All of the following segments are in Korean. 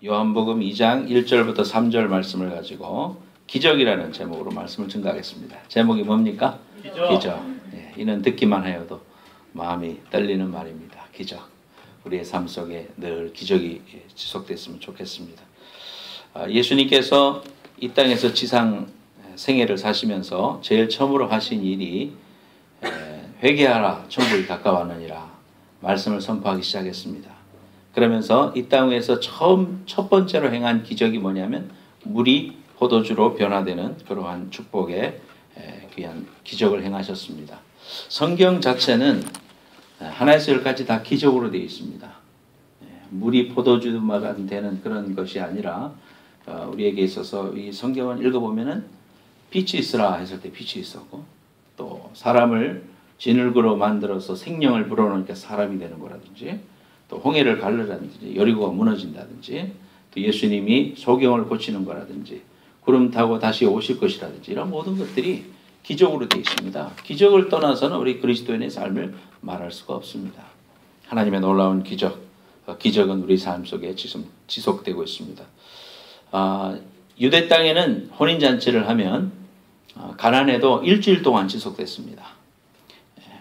요한복음 2장 1절부터 3절 말씀을 가지고 기적이라는 제목으로 말씀을 증가하겠습니다. 제목이 뭡니까? 기적. 예, 이는 듣기만 하여도 마음이 떨리는 말입니다. 기적. 우리의 삶 속에 늘 기적이 지속됐으면 좋겠습니다. 예수님께서 이 땅에서 지상 생애를 사시면서 제일 처음으로 하신 일이 회개하라 천국이 가까웠느니라 말씀을 선포하기 시작했습니다. 그러면서 이 땅 위에서 첫 번째로 행한 기적이 뭐냐면 물이 포도주로 변화되는 그러한 축복의 귀한 기적을 행하셨습니다. 성경 자체는 하나에서 열까지 다 기적으로 되어 있습니다. 물이 포도주만 되는 그런 것이 아니라 우리에게 있어서 이 성경을 읽어보면은 빛이 있으라 했을 때 빛이 있었고, 또 사람을 진흙으로 만들어서 생명을 불어넣으니까 사람이 되는 거라든지, 또 홍해를 가르라든지 여리고가 무너진다든지, 또 예수님이 소경을 고치는 거라든지, 구름 타고 다시 오실 것이라든지, 이런 모든 것들이 기적으로 되어 있습니다. 기적을 떠나서는 우리 그리스도인의 삶을 말할 수가 없습니다. 하나님의 놀라운 기적, 기적은 우리 삶 속에 지속되고 있습니다. 유대 땅에는 혼인잔치를 하면 가나안에도 일주일 동안 지속됐습니다.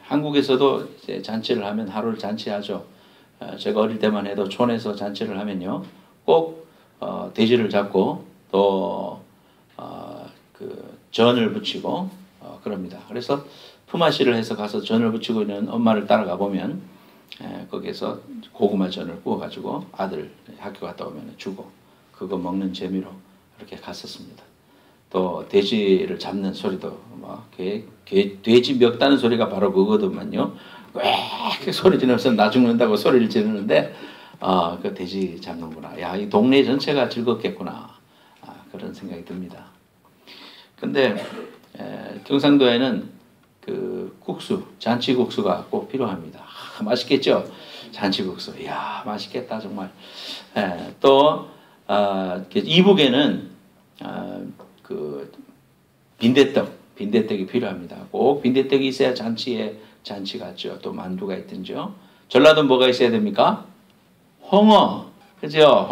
한국에서도 이제 잔치를 하면 하루를 잔치하죠. 제가 어릴 때만 해도 촌에서 잔치를 하면요, 꼭 돼지를 잡고 또 그 전을 붙이고 그럽니다. 그래서 품앗이를 해서 가서 전을 붙이고 있는 엄마를 따라가 보면 거기에서 고구마 전을 구워가지고 아들 학교 갔다 오면 주고 그거 먹는 재미로 그렇게 갔었습니다. 또 돼지를 잡는 소리도 막 돼지 멱다는 소리가 바로 그거더만요. 왜 소리 지르면서 나 죽는다고 소리를 지르는데 그 돼지 잡는구나. 야, 이 동네 전체가 즐겁겠구나. 그런 생각이 듭니다. 근데 경상도에는 그 국수, 잔치국수가 꼭 필요합니다. 맛있겠죠? 잔치국수. 이야, 맛있겠다 정말. 또 이북에는 그 빈대떡이 필요합니다. 꼭 빈대떡이 있어야 잔치 같죠. 또 만두가 있든지요. 전라도 뭐가 있어야 됩니까? 홍어. 그죠?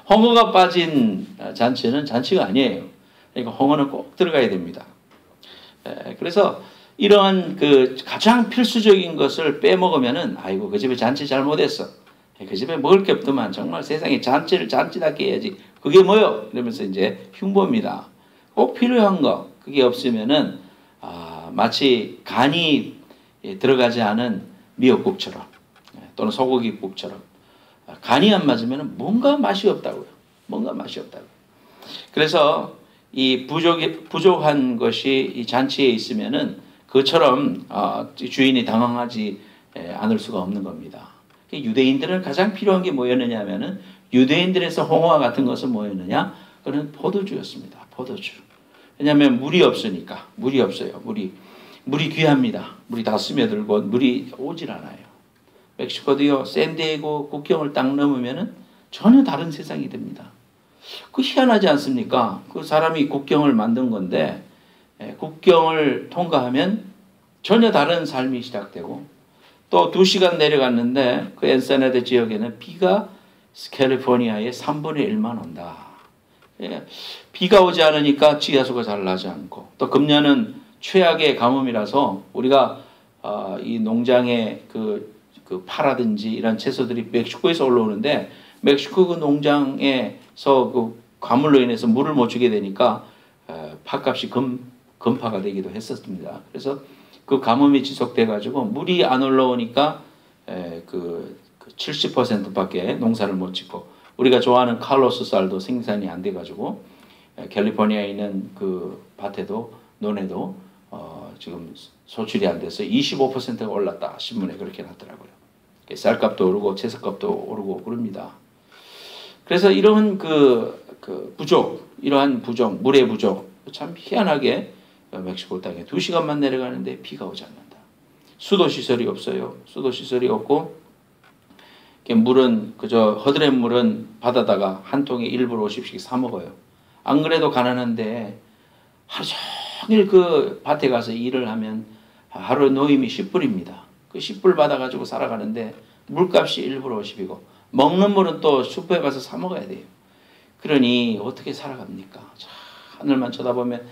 홍어가 빠진 잔치는 잔치가 아니에요. 그러니까 홍어는 꼭 들어가야 됩니다. 그래서 이러한 그 가장 필수적인 것을 빼먹으면은 아이고 그 집에 잔치 잘못했어. 그 집에 먹을 게 없더만 정말 세상에 잔치를 잔치답게 해야지. 그게 뭐요? 이러면서 이제 흉보입니다. 꼭 필요한 거 그게 없으면은 마치 간이 들어가지 않은 미역국처럼 또는 소고기국처럼 간이 안 맞으면은 뭔가 맛이 없다고요. 그래서 이 부족한 것이 이 잔치에 있으면은 그처럼 주인이 당황하지 않을 수가 없는 겁니다. 유대인들은 가장 필요한 게 뭐였느냐 하면은 유대인들에서 홍어와 같은 것은 뭐였느냐? 그건 포도주였습니다. 포도주. 왜냐하면 물이 없으니까. 물이 없어요. 물이 귀합니다. 물이 다 스며들고 물이 오질 않아요. 멕시코도요, 샌디에고 국경을 딱 넘으면은 전혀 다른 세상이 됩니다. 그 희한하지 않습니까? 그 사람이 국경을 만든 건데 국경을 통과하면 전혀 다른 삶이 시작되고, 또 2시간 내려갔는데 그 엔세나드 지역에는 비가 캘리포니아의 3분의 1만 온다. 비가 오지 않으니까 지하수가 잘 나지 않고, 또 금년은 최악의 가뭄이라서 우리가 이 농장에 그 파라든지 이런 채소들이 멕시코에서 올라오는데 멕시코 그 농장에서 그 가물로 인해서 물을 못 주게 되니까 팥값이 금파가 되기도 했었습니다. 그래서 그 가뭄이 지속돼 가지고 물이 안 올라오니까 그 70%밖에 농사를 못 짓고, 우리가 좋아하는 칼로스 쌀도 생산이 안 돼 가지고 캘리포니아에 있는 그 밭에도 논에도 지금 소출이 안 돼서 25%가 올랐다 신문에 그렇게 났더라고요. 쌀값도 오르고 채소값도 오르고 그럽니다. 그래서 이런 이러한 부족, 물의 부족, 참 희한하게 멕시코 땅에 2시간만 내려가는데 비가 오지 않는다. 수도 시설이 없어요. 수도 시설이 없고, 물은 그저 허드렛 물은 받아다가 한 통에 1불 50씩 사 먹어요. 안 그래도 가난한데 하루 종일 그 밭에 가서 일을 하면 하루 노임이 10불입니다. 그 10불 받아가지고 살아가는데 물값이 1불 50이고 먹는 물은 또 슈퍼에 가서 사 먹어야 돼요. 그러니 어떻게 살아갑니까? 하늘만 쳐다보면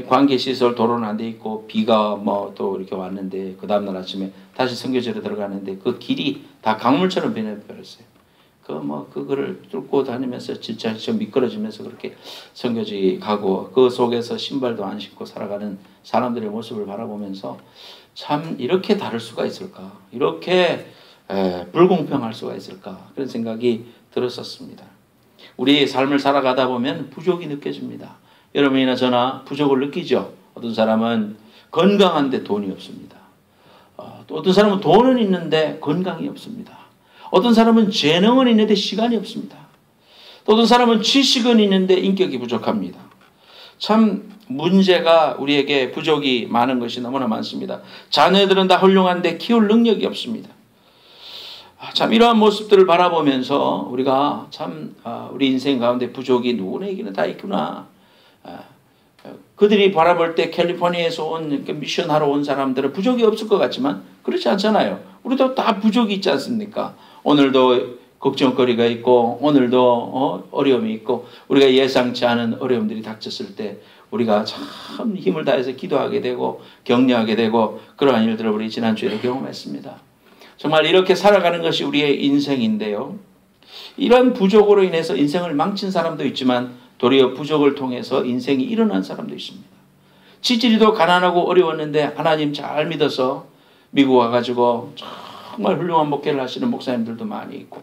관계시설 도로는 안 돼 있고 비가 뭐 또 이렇게 왔는데 그 다음날 아침에 다시 선교지로 들어가는데 그 길이 다 강물처럼 변해버렸어요. 그거를 뚫고 다니면서 진짜 미끄러지면서 그렇게 선교지 가고 그 속에서 신발도 안 신고 살아가는 사람들의 모습을 바라보면서 참 이렇게 다를 수가 있을까? 이렇게 불공평할 수가 있을까? 그런 생각이 들었었습니다. 우리의 삶을 살아가다 보면 부족이 느껴집니다. 여러분이나 저나 부족을 느끼죠. 어떤 사람은 건강한데 돈이 없습니다. 또 어떤 사람은 돈은 있는데 건강이 없습니다. 어떤 사람은 재능은 있는데 시간이 없습니다. 또 어떤 사람은 지식은 있는데 인격이 부족합니다. 참 문제가 우리에게 부족이 많은 것이 너무나 많습니다. 자녀들은 다 훌륭한데 키울 능력이 없습니다. 참 이러한 모습들을 바라보면서 우리가 참 우리 인생 가운데 부족이 누구에게는 다 있구나. 그들이 바라볼 때 캘리포니아에서 온 미션하러 온 사람들은 부족이 없을 것 같지만 그렇지 않잖아요. 우리도 다 부족이 있지 않습니까? 오늘도 걱정거리가 있고 오늘도 어려움이 있고 우리가 예상치 않은 어려움들이 닥쳤을 때 우리가 참 힘을 다해서 기도하게 되고 격려하게 되고 그러한 일들을 우리 지난주에 경험했습니다. 정말 이렇게 살아가는 것이 우리의 인생인데요. 이런 부족으로 인해서 인생을 망친 사람도 있지만 도리어 부족을 통해서 인생이 일어난 사람도 있습니다. 지지리도 가난하고 어려웠는데 하나님 잘 믿어서 미국 와가지고 정말 훌륭한 목회를 하시는 목사님들도 많이 있고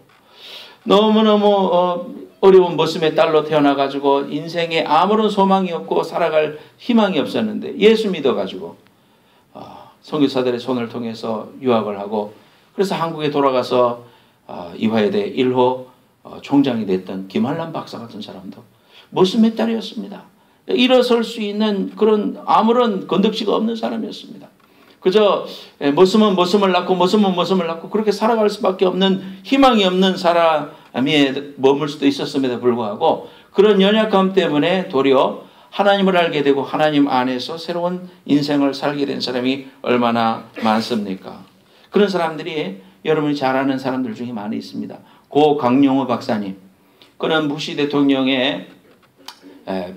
너무너무 어려운 머슴의 딸로 태어나가지고 인생에 아무런 소망이 없고 살아갈 희망이 없었는데 예수 믿어가지고 선교사들의 손을 통해서 유학을 하고 그래서 한국에 돌아가서 이화여대 1호 총장이 됐던 김한란 박사 같은 사람도 머슴의 딸이었습니다. 일어설 수 있는 그런 아무런 건덕지가 없는 사람이었습니다. 그저 머슴은 머슴을 낳고 머슴은 머슴을 낳고 그렇게 살아갈 수밖에 없는 희망이 없는 사람이 머물 수도 있었음에도 불구하고 그런 연약함 때문에 도리어 하나님을 알게 되고 하나님 안에서 새로운 인생을 살게 된 사람이 얼마나 많습니까? 그런 사람들이 여러분이 잘 아는 사람들 중에 많이 있습니다. 고 강용호 박사님, 그는 부시 대통령의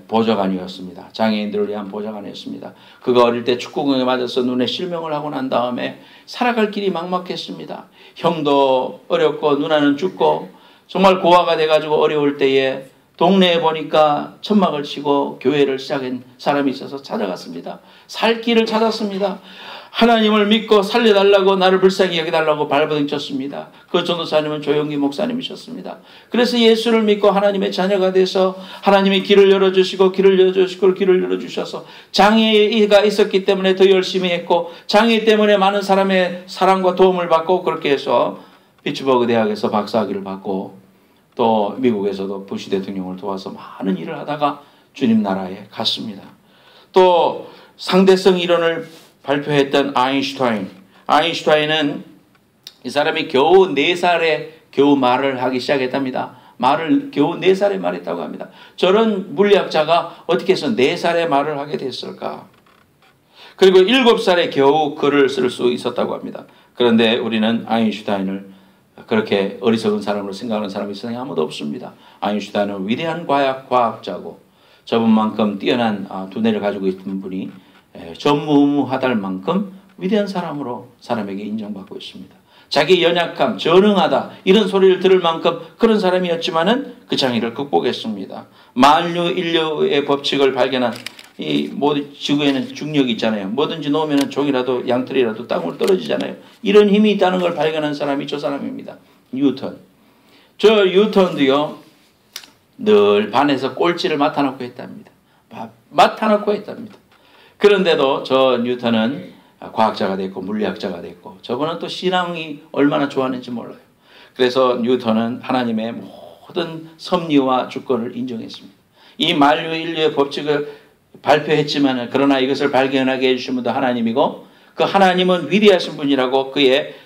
보좌관이었습니다. 장애인들을 위한 보좌관이었습니다. 그가 어릴 때 축구공에 맞아서 눈에 실명을 하고 난 다음에 살아갈 길이 막막했습니다. 형도 어렵고 누나는 죽고 정말 고아가 돼가지고 어려울 때에 동네에 보니까 천막을 치고 교회를 시작한 사람이 있어서 찾아갔습니다. 살 길을 찾았습니다. 하나님을 믿고 살려달라고 나를 불쌍히 여겨달라고 발버둥 쳤습니다. 그 전도사님은 조용기 목사님이셨습니다. 그래서 예수를 믿고 하나님의 자녀가 돼서 하나님이 길을 열어주시고 길을 열어주셔서 장애가 있었기 때문에 더 열심히 했고 장애 때문에 많은 사람의 사랑과 도움을 받고 그렇게 해서 피츠버그 대학에서 박사학위를 받고 또 미국에서도 부시 대통령을 도와서 많은 일을 하다가 주님 나라에 갔습니다. 또 상대성 이론을 발표했던 아인슈타인은 이 사람이 겨우 4살에 겨우 말을 하기 시작했답니다. 말을 겨우 4살에 말했다고 합니다. 저런 물리학자가 어떻게 해서 4살에 말을 하게 됐을까? 그리고 7살에 겨우 글을 쓸 수 있었다고 합니다. 그런데 우리는 아인슈타인을 그렇게 어리석은 사람으로 생각하는 사람이 세상에 아무도 없습니다. 아인슈타인은 위대한 과학자고 저분만큼 뛰어난 두뇌를 가지고 있는 분이 전무후무하다할 만큼 위대한 사람으로 사람에게 인정받고 있습니다. 자기 연약함, 전능하다 이런 소리를 들을 만큼 그런 사람이었지만은 그 장애를 극복했습니다. 만유인류의 법칙을 발견한 이 모든 지구에는 중력이 있잖아요. 뭐든지 놓으면 종이라도 양털이라도 땅으로 떨어지잖아요. 이런 힘이 있다는 걸 발견한 사람이 저 사람입니다. 뉴턴. 저 뉴턴도요. 늘 반에서 꼴찌를 맡아놓고 했답니다. 그런데도 저 뉴턴은 과학자가 됐고 물리학자가 됐고 저분은 또 신앙이 얼마나 좋았는지 몰라요. 그래서 뉴턴은 하나님의 모든 섭리와 주권을 인정했습니다. 이 만유인류의 법칙을 발표했지만 그러나 이것을 발견하게 해주신 분도 하나님이고 그 하나님은 위대하신 분이라고 그의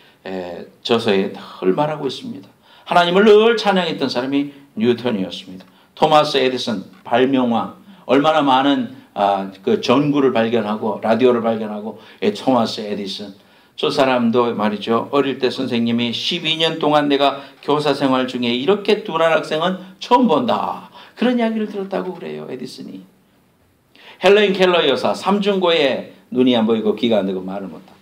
저서에 늘 말하고 있습니다. 하나님을 늘 찬양했던 사람이 뉴턴이었습니다. 토마스 에디슨 발명왕, 얼마나 많은 그 전구를 발견하고 라디오를 발견하고 토마스 에디슨, 저 사람도 말이죠. 어릴 때 선생님이 12년 동안 내가 교사 생활 중에 이렇게 둔한 학생은 처음 본다. 그런 이야기를 들었다고 그래요. 에디슨이. 헬렌 켈러 여사 삼중고에 눈이 안 보이고 귀가 안 되고 말을 못하고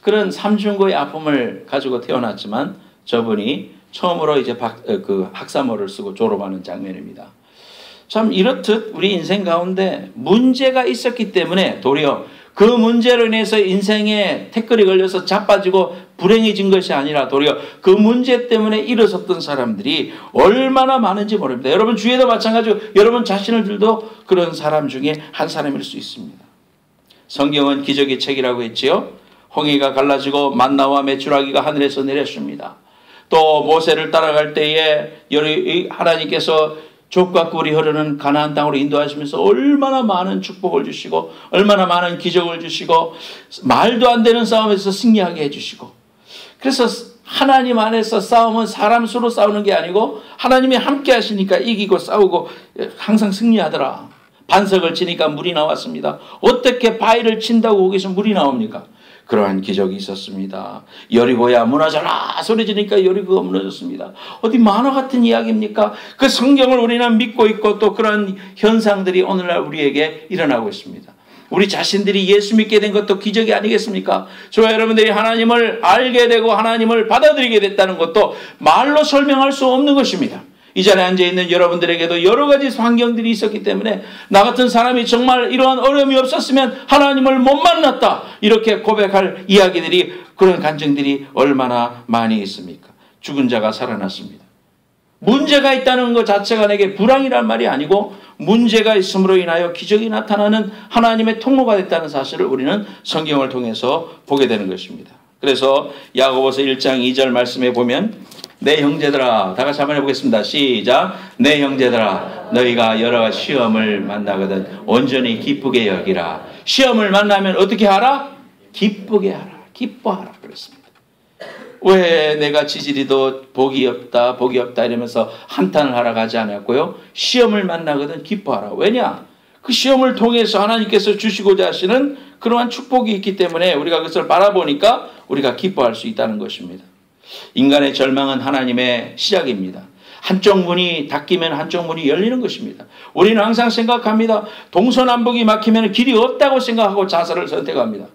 그런 삼중고의 아픔을 가지고 태어났지만 저분이 처음으로 이제 학사모를 쓰고 졸업하는 장면입니다. 참 이렇듯 우리 인생 가운데 문제가 있었기 때문에 도리어 그 문제로 인해서 인생에 태클이 걸려서 자빠지고 불행해진 것이 아니라 도리어 그 문제 때문에 일어섰던 사람들이 얼마나 많은지 모릅니다. 여러분 주위에도 마찬가지고 여러분 자신들도 그런 사람 중에 한 사람일 수 있습니다. 성경은 기적의 책이라고 했지요. 홍해가 갈라지고 만나와 메추라기가 하늘에서 내렸습니다. 또 모세를 따라갈 때에 하나님께서 족과 꿀이 흐르는 가나안 땅으로 인도하시면서 얼마나 많은 축복을 주시고 얼마나 많은 기적을 주시고 말도 안 되는 싸움에서 승리하게 해주시고 그래서 하나님 안에서 싸움은 사람 수로 싸우는 게 아니고 하나님이 함께 하시니까 이기고 싸우고 항상 승리하더라. 반석을 치니까 물이 나왔습니다. 어떻게 바위를 친다고 거기서 물이 나옵니까? 그러한 기적이 있었습니다. 여리고야 무너져라 소리 지니까 여리고가 무너졌습니다. 어디 만화 같은 이야기입니까? 그 성경을 우리는 믿고 있고 또 그런 현상들이 오늘날 우리에게 일어나고 있습니다. 우리 자신들이 예수 믿게 된 것도 기적이 아니겠습니까? 저와 여러분들이 하나님을 알게 되고 하나님을 받아들이게 됐다는 것도 말로 설명할 수 없는 것입니다. 이 자리에 앉아있는 여러분들에게도 여러 가지 환경들이 있었기 때문에 나 같은 사람이 정말 이러한 어려움이 없었으면 하나님을 못 만났다. 이렇게 고백할 이야기들이 그런 간증들이 얼마나 많이 있습니까? 죽은 자가 살아났습니다. 문제가 있다는 것 자체가 내게 불황이란 말이 아니고 문제가 있음으로 인하여 기적이 나타나는 하나님의 통로가 됐다는 사실을 우리는 성경을 통해서 보게 되는 것입니다. 그래서 야고보서 1장 2절 말씀에 보면 내 형제들아 다 같이 한번 해보겠습니다. 시작. 내 형제들아 너희가 여러 가지 시험을 만나거든 온전히 기쁘게 여기라. 시험을 만나면 어떻게 하라? 기쁘게 하라. 기뻐하라 그랬습니다. 왜 내가 지지리도 복이 없다 이러면서 한탄을 하러 가지 않았고요. 시험을 만나거든 기뻐하라. 왜냐? 그 시험을 통해서 하나님께서 주시고자 하시는 그러한 축복이 있기 때문에 우리가 그것을 바라보니까 우리가 기뻐할 수 있다는 것입니다. 인간의 절망은 하나님의 시작입니다. 한쪽 문이 닫히면 한쪽 문이 열리는 것입니다. 우리는 항상 생각합니다. 동서남북이 막히면 길이 없다고 생각하고 자살을 선택합니다.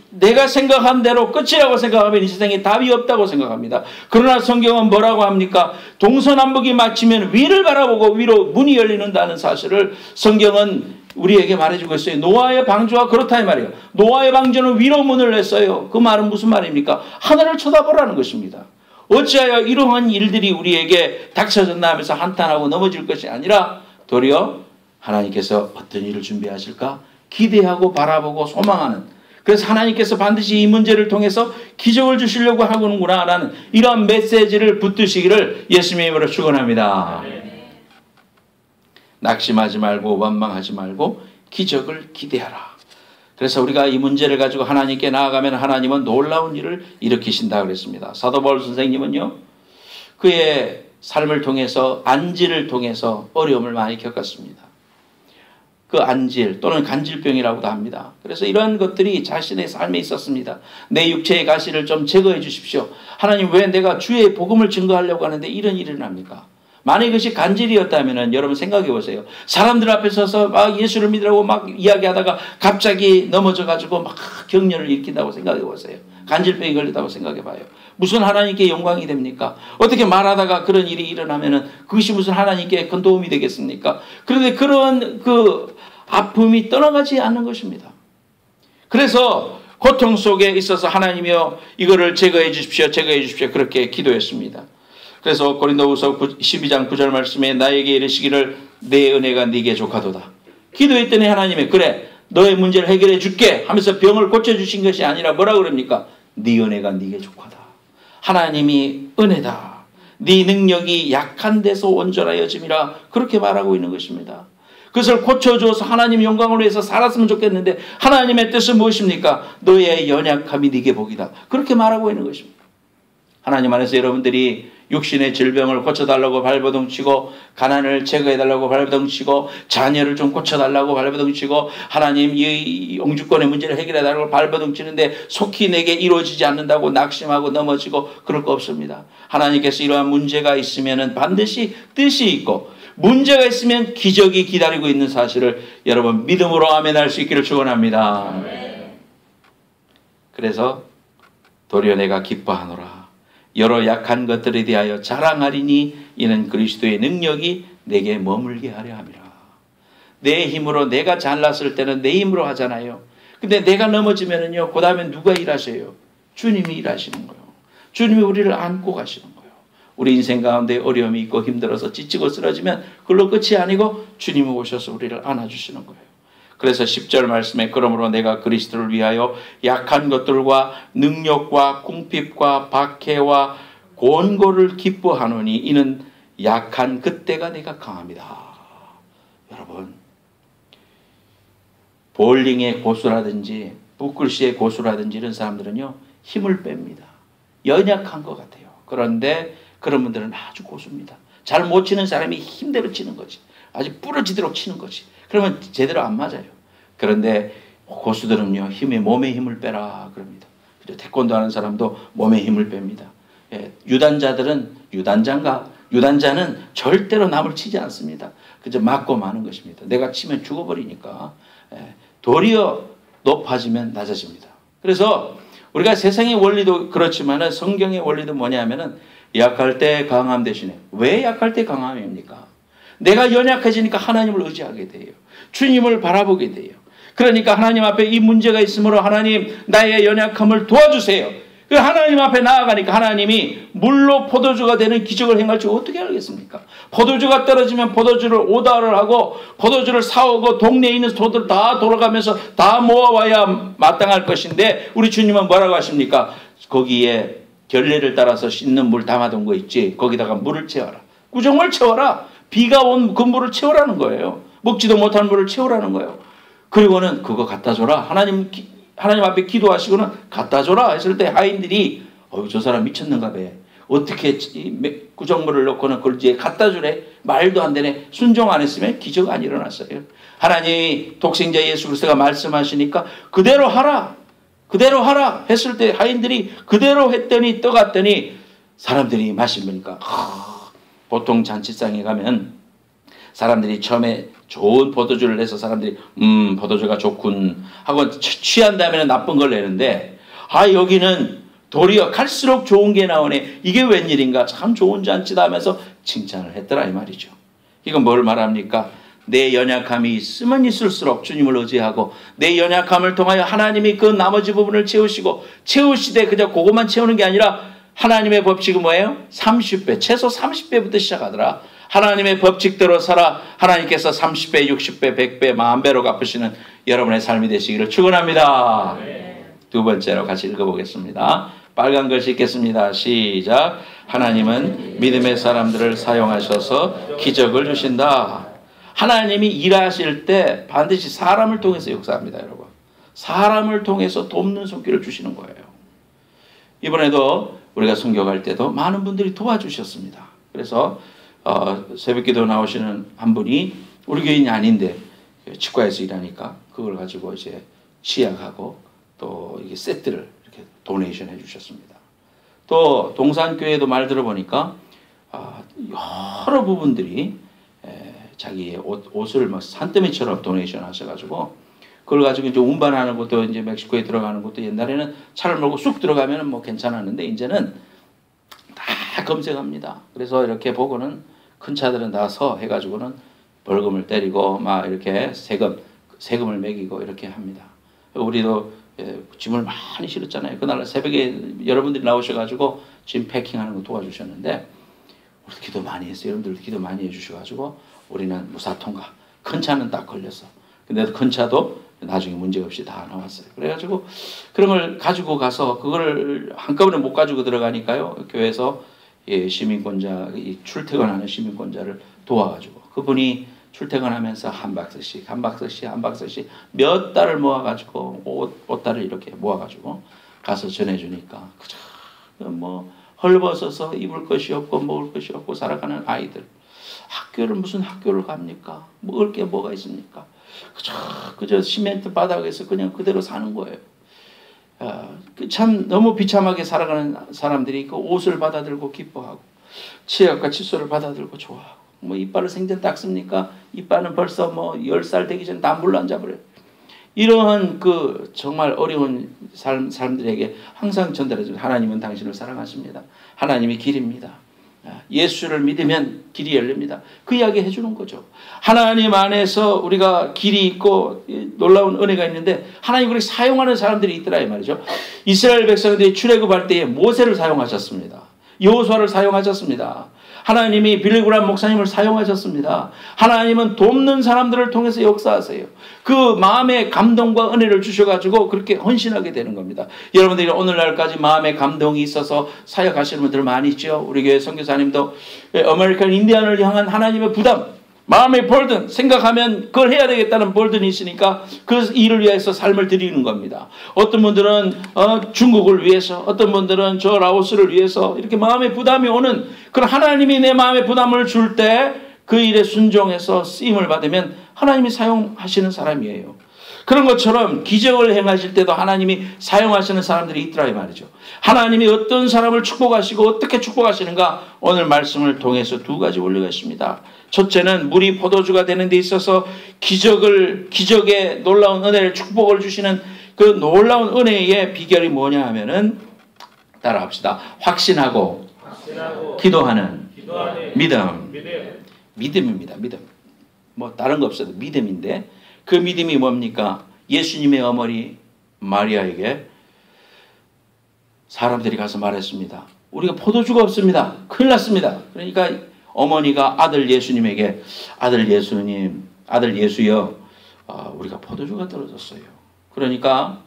내가 생각한 대로 끝이라고 생각하면 이 세상에 답이 없다고 생각합니다. 그러나 성경은 뭐라고 합니까? 동서남북이 막히면 위를 바라보고 위로 문이 열리는다는 사실을 성경은 우리에게 말해주고 있어요. 노아의 방주와 그렇다 이 말이에요. 노아의 방주는 위로 문을 냈어요. 그 말은 무슨 말입니까? 하늘을 쳐다보라는 것입니다. 어찌하여 이러한 일들이 우리에게 닥쳐졌나 하면서 한탄하고 넘어질 것이 아니라 도리어 하나님께서 어떤 일을 준비하실까? 기대하고 바라보고 소망하는 그래서 하나님께서 반드시 이 문제를 통해서 기적을 주시려고 하는구나 라는 이러한 메시지를 붙드시기를 예수님의 이름으로 축원합니다. 낙심하지 말고 원망하지 말고 기적을 기대하라. 그래서 우리가 이 문제를 가지고 하나님께 나아가면 하나님은 놀라운 일을 일으키신다 그랬습니다. 사도 바울 선생님은요. 그의 삶을 통해서 안질을 통해서 어려움을 많이 겪었습니다. 그 안질 또는 간질병이라고도 합니다. 그래서 이러한 것들이 자신의 삶에 있었습니다. 내 육체의 가시를 좀 제거해 주십시오. 하나님 왜 내가 주의 복음을 증거하려고 하는데 이런 일이 납니까? 만약 그것이 간질이었다면 여러분 생각해 보세요. 사람들 앞에 서서 막 예수를 믿으라고 막 이야기하다가 갑자기 넘어져가지고 막 격려를 일으킨다고 생각해 보세요. 간질병이 걸렸다고 생각해 봐요. 무슨 하나님께 영광이 됩니까? 어떻게 말하다가 그런 일이 일어나면 그것이 무슨 하나님께 큰 도움이 되겠습니까? 그런데 그런 그 아픔이 떠나가지 않는 것입니다. 그래서 고통 속에 있어서 하나님이여 이거를 제거해 주십시오. 제거해 주십시오. 그렇게 기도했습니다. 그래서 고린도후서 12장 9절 말씀에 나에게 이르시기를 내 은혜가 네게 족하도다. 기도했더니 하나님이 그래 너의 문제를 해결해 줄게 하면서 병을 고쳐주신 것이 아니라 뭐라 그럽니까? 네 은혜가 네게 족하다. 하나님이 은혜다. 네 능력이 약한 데서 온전하여짐이라 그렇게 말하고 있는 것입니다. 그것을 고쳐줘서 하나님 영광을 위해서 살았으면 좋겠는데 하나님의 뜻은 무엇입니까? 너의 연약함이 네게 복이다. 그렇게 말하고 있는 것입니다. 하나님 안에서 여러분들이 육신의 질병을 고쳐달라고 발버둥치고, 가난을 제거해달라고 발버둥치고, 자녀를 좀 고쳐달라고 발버둥치고, 하나님 이 영주권의 문제를 해결해달라고 발버둥치는데 속히 내게 이루어지지 않는다고 낙심하고 넘어지고 그럴 거 없습니다. 하나님께서 이러한 문제가 있으면 반드시 뜻이 있고, 문제가 있으면 기적이 기다리고 있는 사실을 여러분 믿음으로 아멘할 수 있기를 축원합니다. 그래서 도리어 내가 기뻐하노라. 여러 약한 것들에 대하여 자랑하리니 이는 그리스도의 능력이 내게 머물게 하려 함이라. 내 힘으로, 내가 잘났을 때는 내 힘으로 하잖아요. 근데 내가 넘어지면은요, 그 다음에 누가 일하세요? 주님이 일하시는 거예요. 주님이 우리를 안고 가시는 거예요. 우리 인생 가운데 어려움이 있고 힘들어서 지치고 쓰러지면 그걸로 끝이 아니고 주님이 오셔서 우리를 안아주시는 거예요. 그래서 10절 말씀에 그러므로 내가 그리스도를 위하여 약한 것들과 능력과 궁핍과 박해와 곤고를 기뻐하노니 이는 약한 그때가 내가 강합니다. 여러분, 볼링의 고수라든지 부클시의 고수라든지 이런 사람들은요, 힘을 뺍니다. 연약한 것 같아요. 그런데 그런 분들은 아주 고수입니다. 잘 못 치는 사람이 힘대로 치는 거지. 아주 부러지도록 치는 거지. 그러면 제대로 안 맞아요. 그런데 고수들은요, 몸에 힘을 빼라 그럽니다. 태권도 하는 사람도 몸에 힘을 뺍니다. 유단자는 절대로 남을 치지 않습니다. 그저 맞고 마는 것입니다. 내가 치면 죽어버리니까. 도리어 높아지면 낮아집니다. 그래서 우리가 세상의 원리도 그렇지만 성경의 원리도 뭐냐면은 약할 때 강함 대신에, 왜 약할 때 강함입니까? 내가 연약해지니까 하나님을 의지하게 돼요. 주님을 바라보게 돼요. 그러니까 하나님 앞에 이 문제가 있으므로 하나님 나의 연약함을 도와주세요. 하나님 앞에 나아가니까 하나님이 물로 포도주가 되는 기적을 행할 줄 어떻게 알겠습니까? 포도주가 떨어지면 포도주를 오다를 하고 포도주를 사오고 동네에 있는 소들 다 돌아가면서 다 모아와야 마땅할 것인데 우리 주님은 뭐라고 하십니까? 거기에 결례를 따라서 씻는 물 담아둔 거 있지, 거기다가 물을 채워라. 구정을 채워라. 비가 온 그 물을 채우라는 거예요. 먹지도 못한 물을 채우라는 거예요. 그리고는 그거 갖다 줘라. 하나님 앞에 기도하시고는 갖다 줘라 했을 때 하인들이 저 사람 미쳤는가 봐. 어떻게 구정물을 넣고는 그걸 이제 갖다 주래. 말도 안 되네. 순종 안 했으면 기적 안 일어났어요. 하나님이 독생자 예수 그리스도가 말씀하시니까 그대로 하라. 그대로 하라 했을 때 하인들이 그대로 했더니 떠갔더니 사람들이 마시니까 보통 잔치상에 가면 사람들이 처음에 좋은 포도주를 내서 사람들이 포도주가 좋군 하고 취한 다음에는 나쁜 걸 내는데 여기는 도리어 갈수록 좋은 게 나오네. 이게 웬일인가. 참 좋은 잔치다 하면서 칭찬을 했더라 이 말이죠. 이건 뭘 말합니까? 내 연약함이 있으면 있을수록 주님을 의지하고 내 연약함을 통하여 하나님이 그 나머지 부분을 채우시고 채우시되 그저 그것만 채우는 게 아니라 하나님의 법칙은 뭐예요? 30배, 최소 30배부터 시작하더라. 하나님의 법칙대로 살아 하나님께서 30배, 60배, 100배, 10,000배로 갚으시는 여러분의 삶이 되시기를 축원합니다. 두 번째로 같이 읽어보겠습니다. 빨간 글씨 읽겠습니다. 시작. 하나님은 믿음의 사람들을 사용하셔서 기적을 주신다. 하나님이 일하실 때 반드시 사람을 통해서 역사합니다. 여러분, 사람을 통해서 돕는 손길을 주시는 거예요. 이번에도 우리가 선교할 때도 많은 분들이 도와주셨습니다. 그래서 새벽기도 나오시는 한 분이 우리 교인이 아닌데 치과에서 일하니까 그걸 가지고 이제 치약하고 또 이게 세트를 이렇게 도네이션 해주셨습니다. 또 동산교회도 말 들어보니까 여러 부분들이 자기의 옷을 막 산더미처럼 도네이션 하셔가지고 그걸 가지고 이제 운반하는 것도 이제 멕시코에 들어가는 것도 옛날에는 차를 몰고 쑥 들어가면은 뭐 괜찮았는데 이제는 다 검색합니다. 그래서 이렇게 보고는 큰 차들은 다 해가지고는 벌금을 때리고 막 이렇게 세금을 매기고 이렇게 합니다. 우리도 짐을 많이 실었잖아요. 그날 새벽에 여러분들이 나오셔가지고 짐 패킹하는 거 도와주셨는데 우리 기도 많이 했어요. 여러분들 기도 많이 해주셔가지고 우리는 무사통과. 큰 차는 딱 걸렸어. 근데 큰 차도 나중에 문제없이 다 나왔어요. 그래가지고 그런 걸 가지고 가서 그걸 한꺼번에 못 가지고 들어가니까요. 교회에서 시민권자, 출퇴근하는 시민권자를 도와가지고 그분이 출퇴근하면서 한 박스씩 몇 달을 모아가지고 옷달을 이렇게 모아가지고 가서 전해주니까 그저 뭐 헐벗어서 입을 것이 없고 먹을 것이 없고 살아가는 아이들. 학교를 무슨 학교를 갑니까? 먹을 게 뭐가 있습니까? 그저 시멘트 바닥에서 그냥 그대로 사는 거예요. 참 너무 비참하게 살아가는 사람들이 그 옷을 받아들고 기뻐하고 치약과 칫솔을 받아들고 좋아하고 뭐 이빨을 생전 닦습니까? 이빨은 벌써 뭐 10살 되기 전에 다 물로 앉아버려요. 이러한 그 정말 어려운 사람들에게 항상 전달해주는 하나님은 당신을 사랑하십니다. 하나님이 길입니다. 예수를 믿으면 길이 열립니다. 그 이야기 해주는 거죠. 하나님 안에서 우리가 길이 있고 놀라운 은혜가 있는데 하나님 그렇게 사용하는 사람들이 있더라 이 말이죠. 이스라엘 백성들이 출애굽할 때에 모세를 사용하셨습니다. 여호수아를 사용하셨습니다. 하나님이 빌리그람 목사님을 사용하셨습니다. 하나님은 돕는 사람들을 통해서 역사하세요. 그 마음의 감동과 은혜를 주셔가지고 그렇게 헌신하게 되는 겁니다. 여러분들이 오늘날까지 마음의 감동이 있어서 사역하시는 분들 많이 있죠. 우리 교회 선교사님도 아메리칸 인디안을 향한 하나님의 부담, 마음의 볼든, 생각하면 그걸 해야 되겠다는 볼든이 있으니까 그 일을 위해서 삶을 드리는 겁니다. 어떤 분들은 중국을 위해서, 어떤 분들은 저 라오스를 위해서 이렇게 마음의 부담이 오는 그런 하나님이 내 마음의 부담을 줄 때 그 일에 순종해서 쓰임을 받으면 하나님이 사용하시는 사람이에요. 그런 것처럼 기적을 행하실 때도 하나님이 사용하시는 사람들이 있더라 이 말이죠. 하나님이 어떤 사람을 축복하시고 어떻게 축복하시는가 오늘 말씀을 통해서 두 가지 원리가 있습니다. 첫째는 물이 포도주가 되는 데 있어서 기적의 놀라운 은혜를 축복을 주시는 그 놀라운 은혜의 비결이 뭐냐 하면은 따라합시다. 확신하고 기도하는 믿음. 믿음입니다. 믿음. 뭐 다른 거 없어도 믿음인데 그 믿음이 뭡니까? 예수님의 어머니 마리아에게 사람들이 가서 말했습니다. 우리가 포도주가 없습니다. 큰일 났습니다. 그러니까 어머니가 아들 예수님에게 아들 예수여 우리가 포도주가 떨어졌어요. 그러니까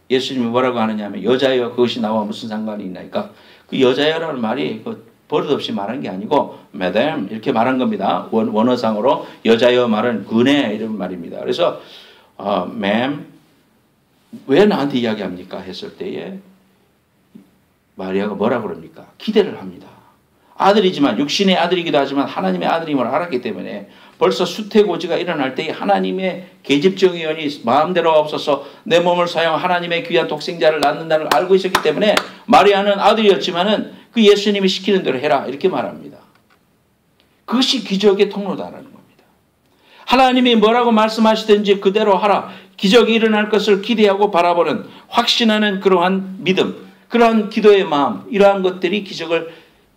예수님이 뭐라고 하느냐면 여자여 그것이 나와 무슨 상관이 있나니까 그 여자여라는 말이 버릇없이 말한 게 아니고 madam 이렇게 말한 겁니다. 원어상으로 여자여 말은 그네 이런 말입니다. 그래서 ma'am 왜 나한테 이야기합니까? 했을 때에 마리아가 뭐라고 그럽니까? 기대를 합니다. 아들이지만 육신의 아들이기도 하지만 하나님의 아들임을 알았기 때문에 벌써 수태고지가 일어날 때에 하나님의 계집정의원이 마음대로 없어서 내 몸을 사용 하나님의 귀한 독생자를 낳는다는 걸 알고 있었기 때문에 마리아는 아들이었지만은 그 예수님이 시키는 대로 해라 이렇게 말합니다. 그것이 기적의 통로다라는 겁니다. 하나님이 뭐라고 말씀하시든지 그대로 하라. 기적이 일어날 것을 기대하고 바라보는 확신하는 그러한 믿음, 그러한 기도의 마음, 이러한 것들이 기적을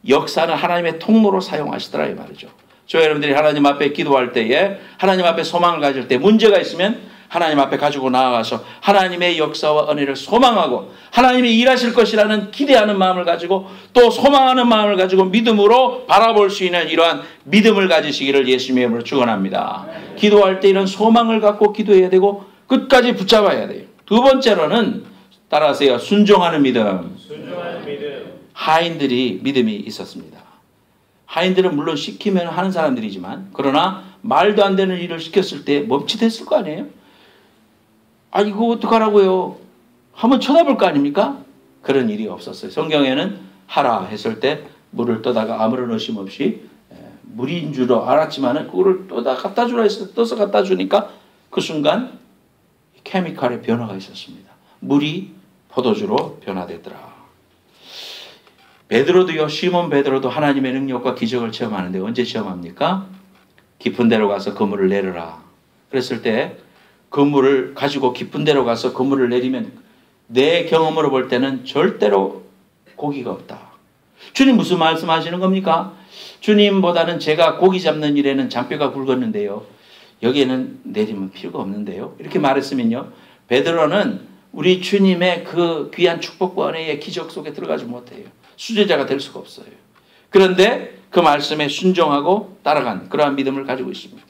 역사는 하나님의 통로로 사용하시더라 이 말이죠. 저 여러분들이 하나님 앞에 기도할 때에 하나님 앞에 소망을 가질 때 문제가 있으면 하나님 앞에 가지고 나아가서 하나님의 역사와 은혜를 소망하고 하나님이 일하실 것이라는 기대하는 마음을 가지고 또 소망하는 마음을 가지고 믿음으로 바라볼 수 있는 이러한 믿음을 가지시기를 예수님의 이름으로 축원합니다. 기도할 때 이런 소망을 갖고 기도해야 되고 끝까지 붙잡아야 돼요. 두 번째로는 따라하세요. 순종하는 믿음. 하인들이 믿음이 있었습니다. 하인들은 물론 시키면 하는 사람들이지만 그러나 말도 안 되는 일을 시켰을 때 멈칫했을 거 아니에요? 아 이거 어떡하라고요? 한번 쳐다볼 거 아닙니까? 그런 일이 없었어요. 성경에는 하라 했을 때 물을 떠다가 아무런 의심 없이 물인 줄 알았지만 그거를 갖다 주라 했을 때 떠서 갖다 주니까 그 순간 케미칼의 변화가 있었습니다. 물이 포도주로 변화되더라. 베드로도요. 시몬 베드로도 하나님의 능력과 기적을 체험하는데 언제 체험합니까? 깊은 데로 가서 그물을 내려라. 그랬을 때 그물을 가지고 깊은 데로 가서 그물을 내리면 내 경험으로 볼 때는 절대로 고기가 없다. 주님 무슨 말씀하시는 겁니까? 주님보다는 제가 고기 잡는 일에는 잔뼈가 굵었는데요. 여기에는 내리면 필요가 없는데요. 이렇게 말했으면요. 베드로는 우리 주님의 그 귀한 축복과 은혜의 기적 속에 들어가지 못해요. 수제자가 될 수가 없어요. 그런데 그 말씀에 순종하고 따라간 그러한 믿음을 가지고 있습니다.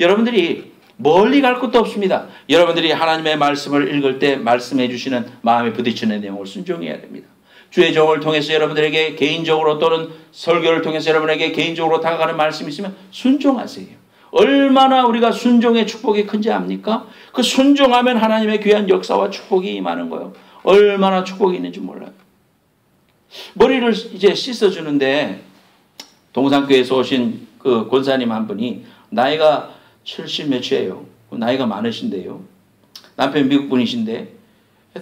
여러분들이 멀리 갈 것도 없습니다. 여러분들이 하나님의 말씀을 읽을 때 말씀해 주시는 마음에 부딪히는 내용을 순종해야 됩니다. 주의 종을 통해서 여러분들에게 개인적으로 또는 설교를 통해서 여러분에게 개인적으로 다가가는 말씀이 있으면 순종하세요. 얼마나 우리가 순종의 축복이 큰지 압니까? 그 순종하면 하나님의 귀한 역사와 축복이 임하는 거예요. 얼마나 축복이 있는지 몰라요. 머리를 이제 씻어주는데 동산교회에서 오신 그 권사님 한 분이 나이가 70 몇이에요. 나이가 많으신데요. 남편 미국 분이신데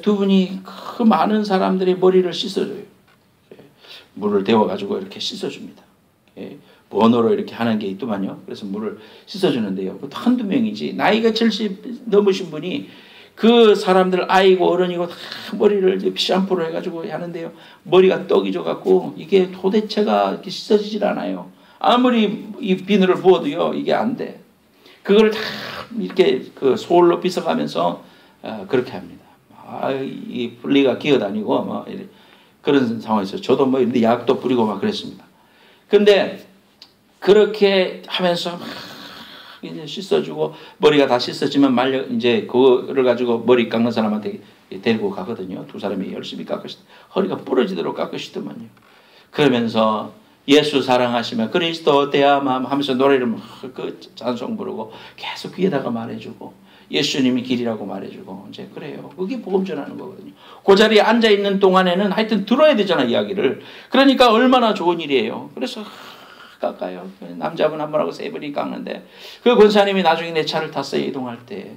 두 분이 그 많은 사람들이 머리를 씻어줘요. 물을 데워가지고 이렇게 씻어줍니다. 번호로 이렇게 하는 게 있더만요. 그래서 물을 씻어주는데요. 그것도 한두 명이지. 나이가 70 넘으신 분이 그 사람들 아이고 어른이고 다 머리를 샴푸로 해가지고 하는데요. 머리가 떡이 져갖고 이게 도대체가 이렇게 씻어지질 않아요. 아무리 이 비누를 부어도요. 이게 안 돼. 그걸 다 이렇게 그 솔로 빗어가면서 그렇게 합니다. 이 분리가 기어다니고 뭐 그런 상황에서 저도 뭐 약도 뿌리고 막 그랬습니다. 근데 그렇게 하면서 막 이제 씻어주고 머리가 다 씻어지면 말려 이제 그거를 가지고 머리 깎는 사람한테 데리고 가거든요. 두 사람이 열심히 깎으시더 허리가 부러지도록 깎으시더만요. 그러면서 예수 사랑하시면 그리스도 대하마 하면서 노래를 막 그 찬송 부르고 계속 귀에다가 말해주고 예수님이 길이라고 말해주고 이제 그래요. 그게 복음 전하는 거거든요. 그 자리에 앉아 있는 동안에는 하여튼 들어야 되잖아 이야기를. 그러니까 얼마나 좋은 일이에요. 그래서 깎아요. 남자분 한 분하고 세 분이 깎는데 그 권사님이 나중에 내 차를 탔어요. 이동할 때.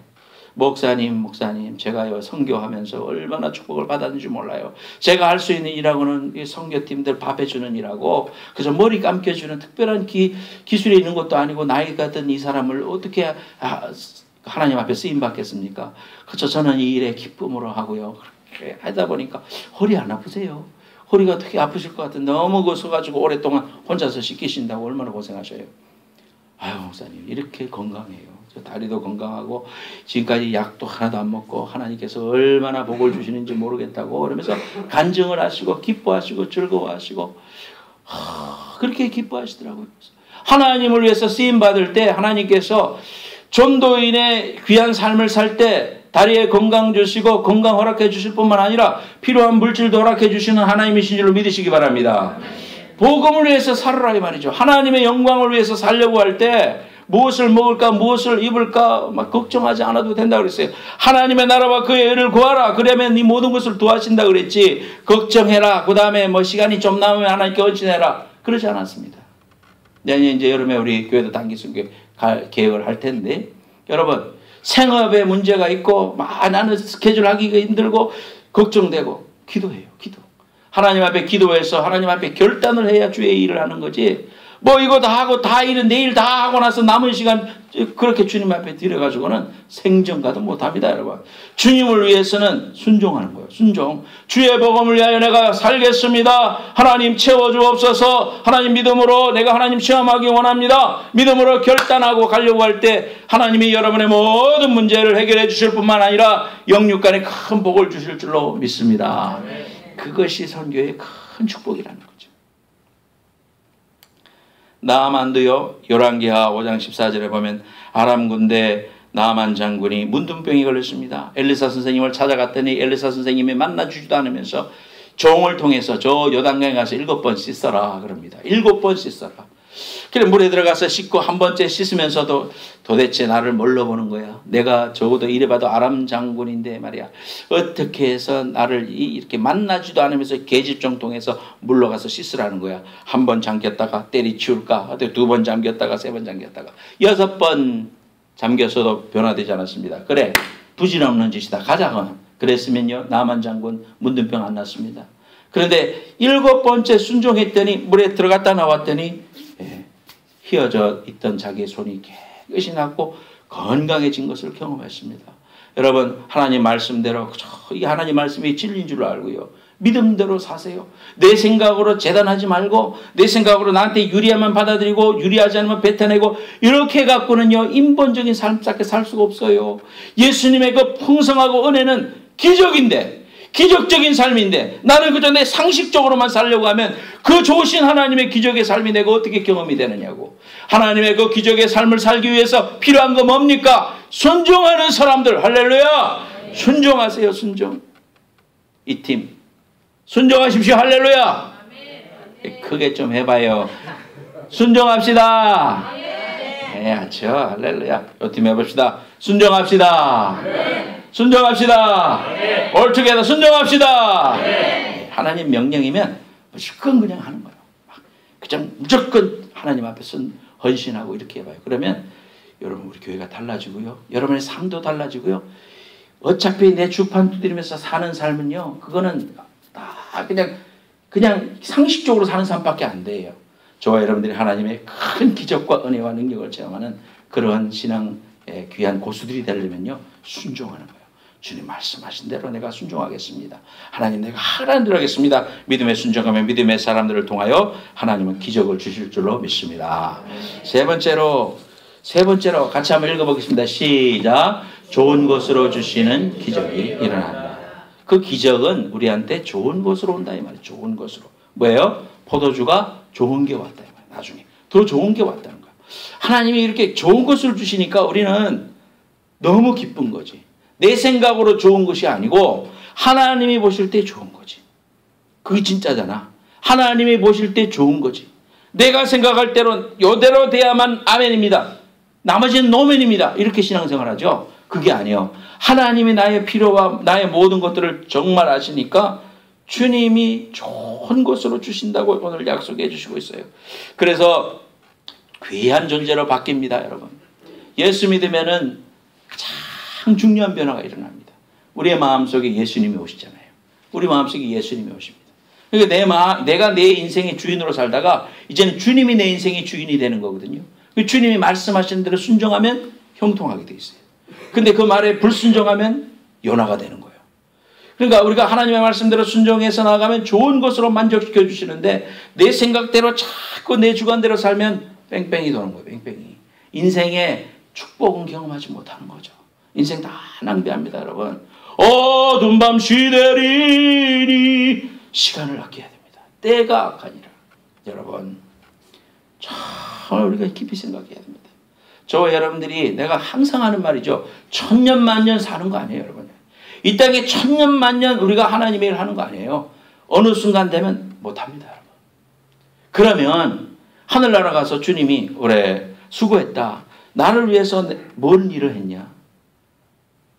목사님 제가요 선교하면서 얼마나 축복을 받았는지 몰라요. 제가 할 수 있는 일하고는 이 선교팀들 밥 해주는 일하고 그래서 머리 감겨주는 특별한 기술이 있는 것도 아니고 나이가 든 이 사람을 어떻게 하나님 앞에 쓰임 받겠습니까? 그래서 저는 이 일에 기쁨으로 하고요. 그렇게 하다 보니까 허리 안 아프세요? 허리가 되게 아프실 것 같은데 너무 그 서가지고 오랫동안 혼자서 씻기신다고 얼마나 고생하셔요. 아유 목사님 이렇게 건강해요. 저 다리도 건강하고 지금까지 약도 하나도 안 먹고 하나님께서 얼마나 복을 주시는지 모르겠다고 그러면서 간증을 하시고 기뻐하시고 즐거워하시고 그렇게 기뻐하시더라고요. 하나님을 위해서 쓰임받을 때 하나님께서 전도인의 귀한 삶을 살 때 다리에 건강 주시고 건강 허락해 주실 뿐만 아니라 필요한 물질도 허락해 주시는 하나님이신 줄로 믿으시기 바랍니다. 복음을 위해서 살으라 이 말이죠. 하나님의 영광을 위해서 살려고 할 때 무엇을 먹을까 무엇을 입을까 막 걱정하지 않아도 된다고 그랬어요. 하나님의 나라와 그의 의를 구하라. 그러면 네 모든 것을 도와준다 그랬지. 걱정해라. 그 다음에 뭐 시간이 좀 남으면 하나님께 헌신해라. 그러지 않았습니다. 내년 이제 여름에 우리 교회도 단기 선교 계획을 할 텐데 여러분 생업에 문제가 있고 막 나는 스케줄 하기가 힘들고 걱정되고 기도해요. 기도. 하나님 앞에 기도해서 하나님 앞에 결단을 해야 주의 일을 하는 거지. 뭐 이거 다 하고 다 일은 내일 다 하고 나서 남은 시간 그렇게 주님 앞에 들여가지고는 생전가도 못합니다. 여러분. 주님을 위해서는 순종하는 거예요. 순종. 주의 복음을 위하여 내가 살겠습니다. 하나님 채워주옵소서. 하나님 믿음으로 내가 하나님 체험하기 원합니다. 믿음으로 결단하고 가려고 할 때 하나님이 여러분의 모든 문제를 해결해 주실 뿐만 아니라 영육간에 큰 복을 주실 줄로 믿습니다. 그것이 선교의 큰 축복이라는 거죠. 나아만도요. 열왕기하 5장 14절에 보면 아람 군대 나아만 장군이 문둥병이 걸렸습니다. 엘리사 선생님을 찾아갔더니 엘리사 선생님이 만나주지도 않으면서 종을 통해서 저 요단강에 가서 7번 씻어라 그럽니다. 7번 씻어라. 그래 물에 들어가서 씻고 한 번째 씻으면서도 도대체 나를 뭘로 보는 거야. 내가 적어도 이래봐도 아람 장군인데 말이야. 어떻게 해서 나를 이렇게 만나지도 않으면서 계집종 통해서 물러가서 씻으라는 거야. 한 번 잠겼다가 때리치울까. 2번 잠겼다가 3번 잠겼다가 6번 잠겼어도 변화되지 않았습니다. 그래 부질없는 짓이다. 가자. 그랬으면요 나만 장군 문둥병 안 났습니다. 그런데 7번째 순종했더니 물에 들어갔다 나왔더니 휘어져 있던 자기의 손이 깨끗이 낫고 건강해진 것을 경험했습니다. 여러분 하나님 말씀대로 이 하나님 말씀이 진리인 줄 알고요. 믿음대로 사세요. 내 생각으로 재단하지 말고 내 생각으로 나한테 유리하면 받아들이고 유리하지 않으면 뱉어내고 이렇게 해갖고는요 인본적인 삶답게 살 수가 없어요. 예수님의 그 풍성하고 은혜는 기적인데 기적적인 삶인데 나는 그저 내 상식적으로만 살려고 하면 그 좋으신 하나님의 기적의 삶이 내가 어떻게 경험이 되느냐고. 하나님의 그 기적의 삶을 살기 위해서 필요한 거 뭡니까? 순종하는 사람들. 할렐루야. 순종하세요. 순종. 이 팀 순종하십시오. 할렐루야. 크게 좀 해봐요. 순종합시다. 해야죠. 할렐루야. 이 팀 해봅시다. 순종합시다. 순종합시다. 올투게더 순종합시다. 하나님 명령이면 무조건 그냥 하는 거예요. 그냥 무조건 하나님 앞에서 헌신하고 이렇게 해봐요. 그러면 여러분 우리 교회가 달라지고요. 여러분의 삶도 달라지고요. 어차피 내 주판 두드리면서 사는 삶은요. 그거는 다 그냥 상식적으로 사는 삶밖에 안 돼요. 저와 여러분들이 하나님의 큰 기적과 은혜와 능력을 체험하는 그러한 신앙의 귀한 고수들이 되려면요. 순종하는 거예요. 주님 말씀하신 대로 내가 순종하겠습니다. 하나님 내가 하라는 대로 하겠습니다. 믿음에 순종하면 믿음의 사람들을 통하여 하나님은 기적을 주실 줄로 믿습니다. 세 번째로 같이 한번 읽어보겠습니다. 시작. 좋은 것으로 주시는 기적이 일어난다. 그 기적은 우리한테 좋은 것으로 온다 이 말이에요. 좋은 것으로. 뭐예요? 포도주가 좋은 게 왔다 이 말이에요. 나중에 더 좋은 게 왔다는 거예요. 하나님이 이렇게 좋은 것을 주시니까 우리는 너무 기쁜 거지. 내 생각으로 좋은 것이 아니고 하나님이 보실 때 좋은 거지. 그게 진짜잖아. 하나님이 보실 때 좋은 거지. 내가 생각할 대로 이대로 돼야만 아멘입니다. 나머지는 노멘입니다. 이렇게 신앙생활하죠. 그게 아니에요. 하나님이 나의 필요와 나의 모든 것들을 정말 아시니까 주님이 좋은 것으로 주신다고 오늘 약속해 주시고 있어요. 그래서 귀한 존재로 바뀝니다. 여러분. 예수 믿으면은 가장 중요한 변화가 일어납니다. 우리의 마음속에 예수님이 오시잖아요. 우리 마음속에 예수님이 오십니다. 그러니까 내가 내 인생의 주인으로 살다가 이제는 주님이 내 인생의 주인이 되는 거거든요. 주님이 말씀하시는 대로 순종하면 형통하게 돼 있어요. 근데 그 말에 불순종하면 연화가 되는 거예요. 그러니까 우리가 하나님의 말씀대로 순종해서 나아가면 좋은 것으로 만족시켜 주시는데 내 생각대로 자꾸 내 주관대로 살면 뺑뺑이 도는 거예요. 뺑뺑이. 인생의 축복은 경험하지 못하는 거죠. 인생 다 낭비합니다. 여러분. 어두운 밤 시대리니 시간을 아껴야 됩니다. 때가 악하니라. 여러분 정말 우리가 깊이 생각해야 됩니다. 저와 여러분들이 내가 항상 하는 말이죠. 천년만년 사는 거 아니에요. 여러분. 이 땅에 천년만년 우리가 하나님의 일을 하는 거 아니에요. 어느 순간 되면 못합니다. 여러분. 그러면 하늘나라 가서 주님이 그래 수고했다. 나를 위해서 뭔 일을 했냐.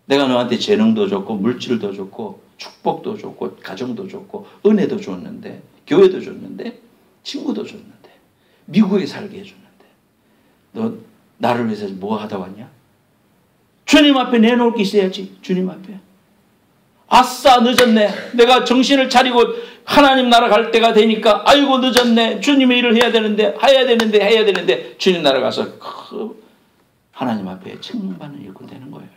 내가 너한테 재능도 줬고 물질도 줬고 축복도 줬고 가정도 줬고 은혜도 줬는데 교회도 줬는데 친구도 줬는데 미국에 살게 해줬는데 너 나를 위해서 뭐 하다 왔냐? 주님 앞에 내놓을 게 있어야지. 주님 앞에. 아싸 늦었네. 내가 정신을 차리고 하나님 나라 갈 때가 되니까 아이고 늦었네. 주님의 일을 해야 되는데 주님 나라 가서 하나님 앞에 책망받는 일꾼 되는 거예요.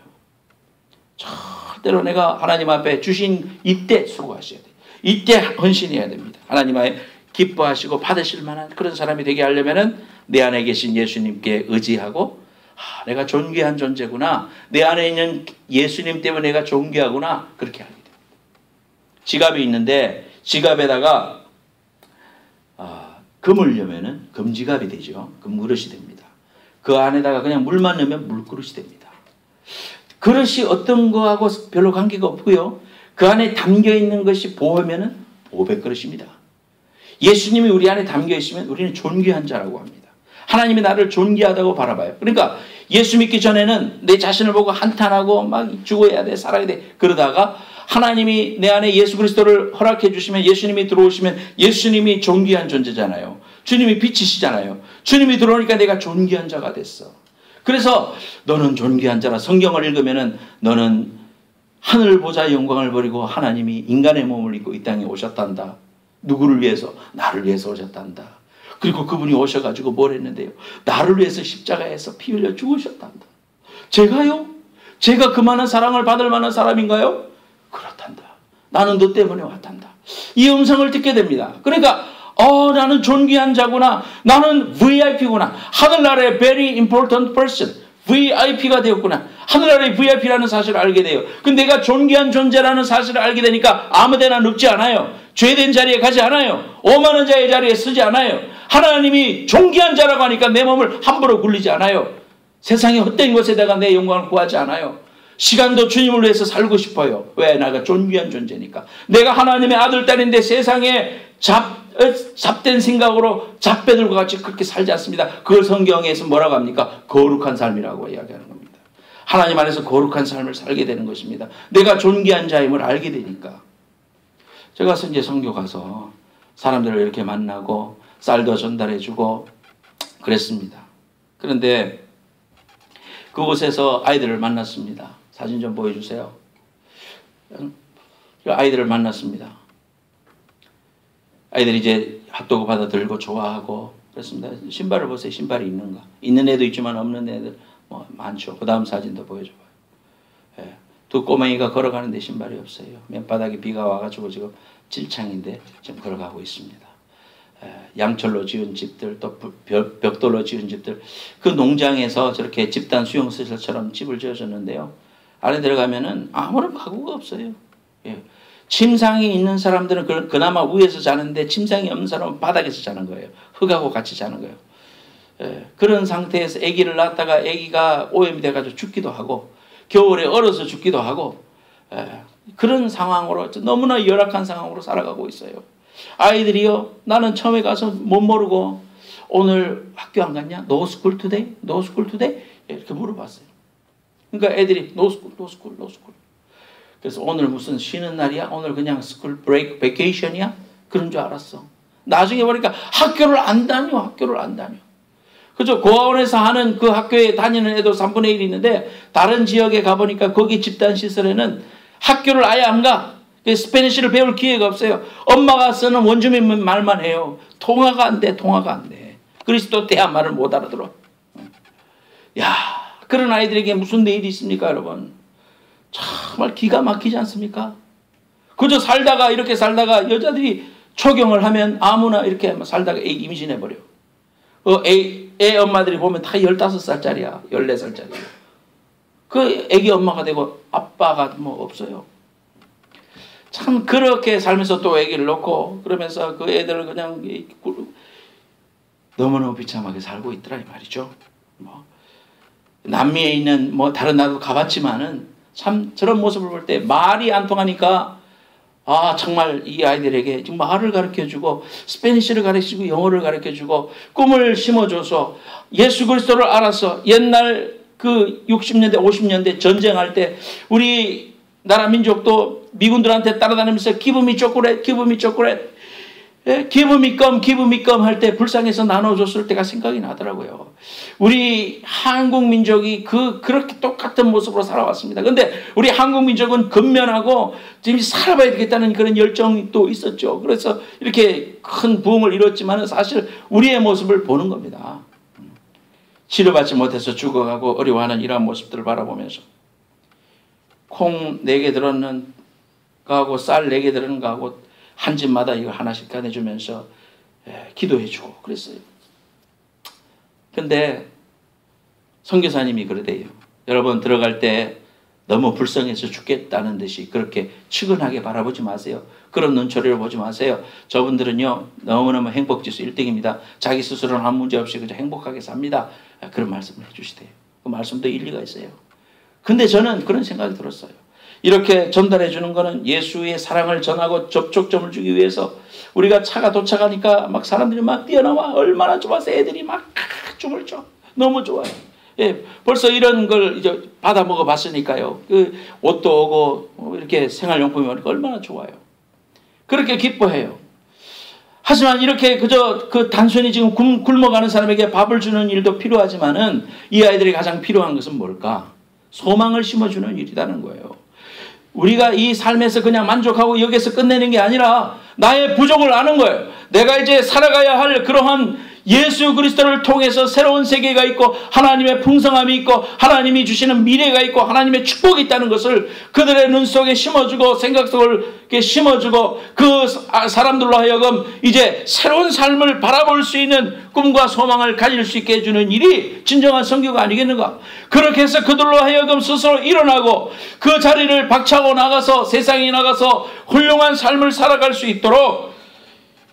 절대로 내가 하나님 앞에 주신 이때 수고하셔야 돼요. 이때 헌신해야 됩니다. 하나님 앞에 기뻐하시고 받으실 만한 그런 사람이 되게 하려면은 내 안에 계신 예수님께 의지하고 내가 존귀한 존재구나. 내 안에 있는 예수님 때문에 내가 존귀하구나. 그렇게 하게 됩니다. 지갑이 있는데 지갑에다가 금을 넣으면은 금지갑이 되죠. 금그릇이 됩니다. 그 안에다가 그냥 물만 넣으면 물그릇이 됩니다. 그릇이 어떤 거하고 별로 관계가 없고요. 그 안에 담겨 있는 것이 보호면은 보배그릇입니다. 예수님이 우리 안에 담겨 있으면 우리는 존귀한 자라고 합니다. 하나님이 나를 존귀하다고 바라봐요. 그러니까 예수 믿기 전에는 내 자신을 보고 한탄하고 막 죽어야 돼, 살아야 돼. 그러다가 하나님이 내 안에 예수 그리스도를 허락해 주시면 예수님이 들어오시면 예수님이 존귀한 존재잖아요. 주님이 빛이시잖아요. 주님이 들어오니까 내가 존귀한 자가 됐어. 그래서 너는 존귀한 자라. 성경을 읽으면은 너는 하늘 보좌의 영광을 버리고 하나님이 인간의 몸을 입고 이 땅에 오셨단다. 누구를 위해서? 나를 위해서 오셨단다. 그리고 그분이 오셔가지고 뭘 했는데요? 나를 위해서 십자가에서 피 흘려 죽으셨단다. 제가요? 제가 그만한 사랑을 받을 만한 사람인가요? 그렇단다. 나는 너 때문에 왔단다. 이 음성을 듣게 됩니다. 그러니까 나는 존귀한 자구나. 나는 VIP구나. 하늘나라의 very important person. VIP가 되었구나. 하늘나라의 VIP라는 사실을 알게 돼요. 근데 내가 존귀한 존재라는 사실을 알게 되니까 아무데나 눕지 않아요. 죄된 자리에 가지 않아요. 오만한 자의 자리에 서지 않아요. 하나님이 존귀한 자라고 하니까 내 몸을 함부로 굴리지 않아요. 세상의 헛된 것에다가 내 영광을 구하지 않아요. 시간도 주님을 위해서 살고 싶어요. 왜? 내가 존귀한 존재니까. 내가 하나님의 아들, 딸인데 세상에 잡된 생각으로 잡배들과 같이 그렇게 살지 않습니다. 그걸 성경에서 뭐라고 합니까? 거룩한 삶이라고 이야기하는 겁니다. 하나님 안에서 거룩한 삶을 살게 되는 것입니다. 내가 존귀한 자임을 알게 되니까. 제가 이제 선교 가서 사람들을 이렇게 만나고 쌀도 전달해주고 그랬습니다. 그런데 그곳에서 아이들을 만났습니다. 사진 좀 보여주세요. 아이들을 만났습니다. 아이들이 이제 핫도그 받아 들고 좋아하고 그렇습니다. 신발을 보세요. 신발이 있는가? 있는 애도 있지만 없는 애들 뭐 많죠. 그 다음 사진도 보여줘봐요. 예. 두 꼬맹이가 걸어가는데 신발이 없어요. 맨바닥에 비가 와가지고 지금 질창인데 지금 걸어가고 있습니다. 양철로 지은 집들, 또 벽돌로 지은 집들, 그 농장에서 저렇게 집단 수용시설처럼 집을 지어줬는데요. 안에 들어가면은 아무런 가구가 없어요. 예. 침상이 있는 사람들은 그나마 위에서 자는데 침상이 없는 사람은 바닥에서 자는 거예요. 흙하고 같이 자는 거예요. 예. 그런 상태에서 아기를 낳았다가 아기가 오염이 돼가지고 죽기도 하고 겨울에 얼어서 죽기도 하고 그런 상황으로 너무나 열악한 상황으로 살아가고 있어요. 아이들이요, 나는 처음에 가서 못 모르고 오늘 학교 안 갔냐? No school today? No school today? 이렇게 물어봤어요. 그러니까 애들이 no school, no school, no school. 그래서 오늘 무슨 쉬는 날이야? 오늘 그냥 school break, vacation이야? 그런 줄 알았어. 나중에 보니까 학교를 안 다녀. 그죠? 고아원에서 하는 그 학교에 다니는 애도 3분의 1이 있는데 다른 지역에 가보니까 거기 집단시설에는 학교를 아예 안 가. 스페니쉬를 배울 기회가 없어요. 엄마가 쓰는 원주민 말만 해요. 통화가 안 돼. 그리스도 대한 말을 못 알아들어. 야, 그런 아이들에게 무슨 내일이 있습니까, 여러분? 정말 기가 막히지 않습니까? 그저 이렇게 살다가 여자들이 초경을 하면 아무나 이렇게 살다가 애 임신해버려. 애 엄마들이 보면 다 15살짜리야. 14살짜리야. 그 애기 엄마가 되고 아빠가 뭐 없어요. 참 그렇게 살면서 또 애기를 놓고 그러면서 그 애들을 그냥 너무너무 비참하게 살고 있더라 이 말이죠. 뭐 남미에 있는 뭐 다른 나라도 가봤지만은 참 저런 모습을 볼 때 말이 안 통하니까 아 정말 이 아이들에게 지금 말을 가르쳐주고 스페니쉬를 가르쳐주고 영어를 가르쳐주고 꿈을 심어줘서 예수 그리스도를 알아서 옛날 그 60년대 50년대 전쟁할 때 우리 나라 민족도 미군들한테 따라다니면서 give me chocolate, give me gum 할 때 불쌍해서 나눠줬을 때가 생각이 나더라고요. 우리 한국 민족이 그렇게 똑같은 모습으로 살아왔습니다. 근데 우리 한국 민족은 근면하고 지금 살아봐야 되겠다는 그런 열정이 또 있었죠. 그래서 이렇게 큰 부흥을 이뤘지만 사실 우리의 모습을 보는 겁니다. 치료받지 못해서 죽어가고 어려워하는 이러한 모습들을 바라보면서 콩 4개 들었는 거하고 쌀 4개 들었는 거하고 한 집마다 이거 하나씩 꺼내주면서 기도해주고 그랬어요. 근데 선교사님이 그러대요. 여러분 들어갈 때 너무 불쌍해서 죽겠다는 듯이 그렇게 측은하게 바라보지 마세요. 그런 눈초리를 보지 마세요. 저분들은요 너무너무 행복지수 1등입니다. 자기 스스로는 아무 문제 없이 그저 행복하게 삽니다. 그런 말씀을 해주시대요. 그 말씀도 일리가 있어요. 근데 저는 그런 생각이 들었어요. 이렇게 전달해 주는 거는 예수의 사랑을 전하고 접촉점을 주기 위해서 우리가 차가 도착하니까 막 사람들이 막 뛰어나와 얼마나 좋아서 애들이 막 춤을 춰. 너무 좋아요. 예, 벌써 이런 걸 이제 받아 먹어 봤으니까요. 그 옷도 오고 이렇게 생활용품이 오니까 얼마나 좋아요. 그렇게 기뻐해요. 하지만 이렇게 그저 단순히 지금 굶어가는 사람에게 밥을 주는 일도 필요하지만은 이 아이들이 가장 필요한 것은 뭘까? 소망을 심어주는 일이라는 거예요. 우리가 이 삶에서 그냥 만족하고 여기서 끝내는 게 아니라 나의 부족을 아는 거예요. 내가 이제 살아가야 할 그러한 예수 그리스도를 통해서 새로운 세계가 있고 하나님의 풍성함이 있고 하나님이 주시는 미래가 있고 하나님의 축복이 있다는 것을 그들의 눈 속에 심어주고 생각 속에 심어주고 그 사람들로 하여금 이제 새로운 삶을 바라볼 수 있는 꿈과 소망을 가질 수 있게 해주는 일이 진정한 선교가 아니겠는가. 그렇게 해서 그들로 하여금 스스로 일어나고 그 자리를 박차고 나가서 세상에 나가서 훌륭한 삶을 살아갈 수 있도록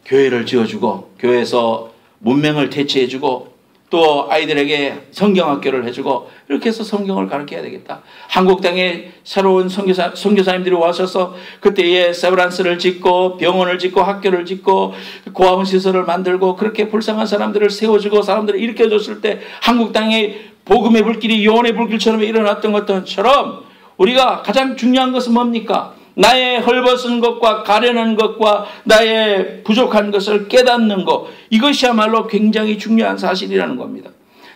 교회를 지어주고 교회에서 문맹을 대체해주고 또 아이들에게 성경학교를 해주고 이렇게 해서 성경을 가르쳐야 되겠다. 한국 땅에 새로운 선교사님들이 와셔서 그때에 세브란스를 짓고 병원을 짓고 학교를 짓고 고아원 시설을 만들고 그렇게 불쌍한 사람들을 세워주고 사람들을 일으켜줬을 때 한국 땅에 복음의 불길이 요한의 불길처럼 일어났던 것처럼 우리가 가장 중요한 것은 뭡니까? 나의 헐벗은 것과 가련한 것과 나의 부족한 것을 깨닫는 것, 이것이야말로 굉장히 중요한 사실이라는 겁니다.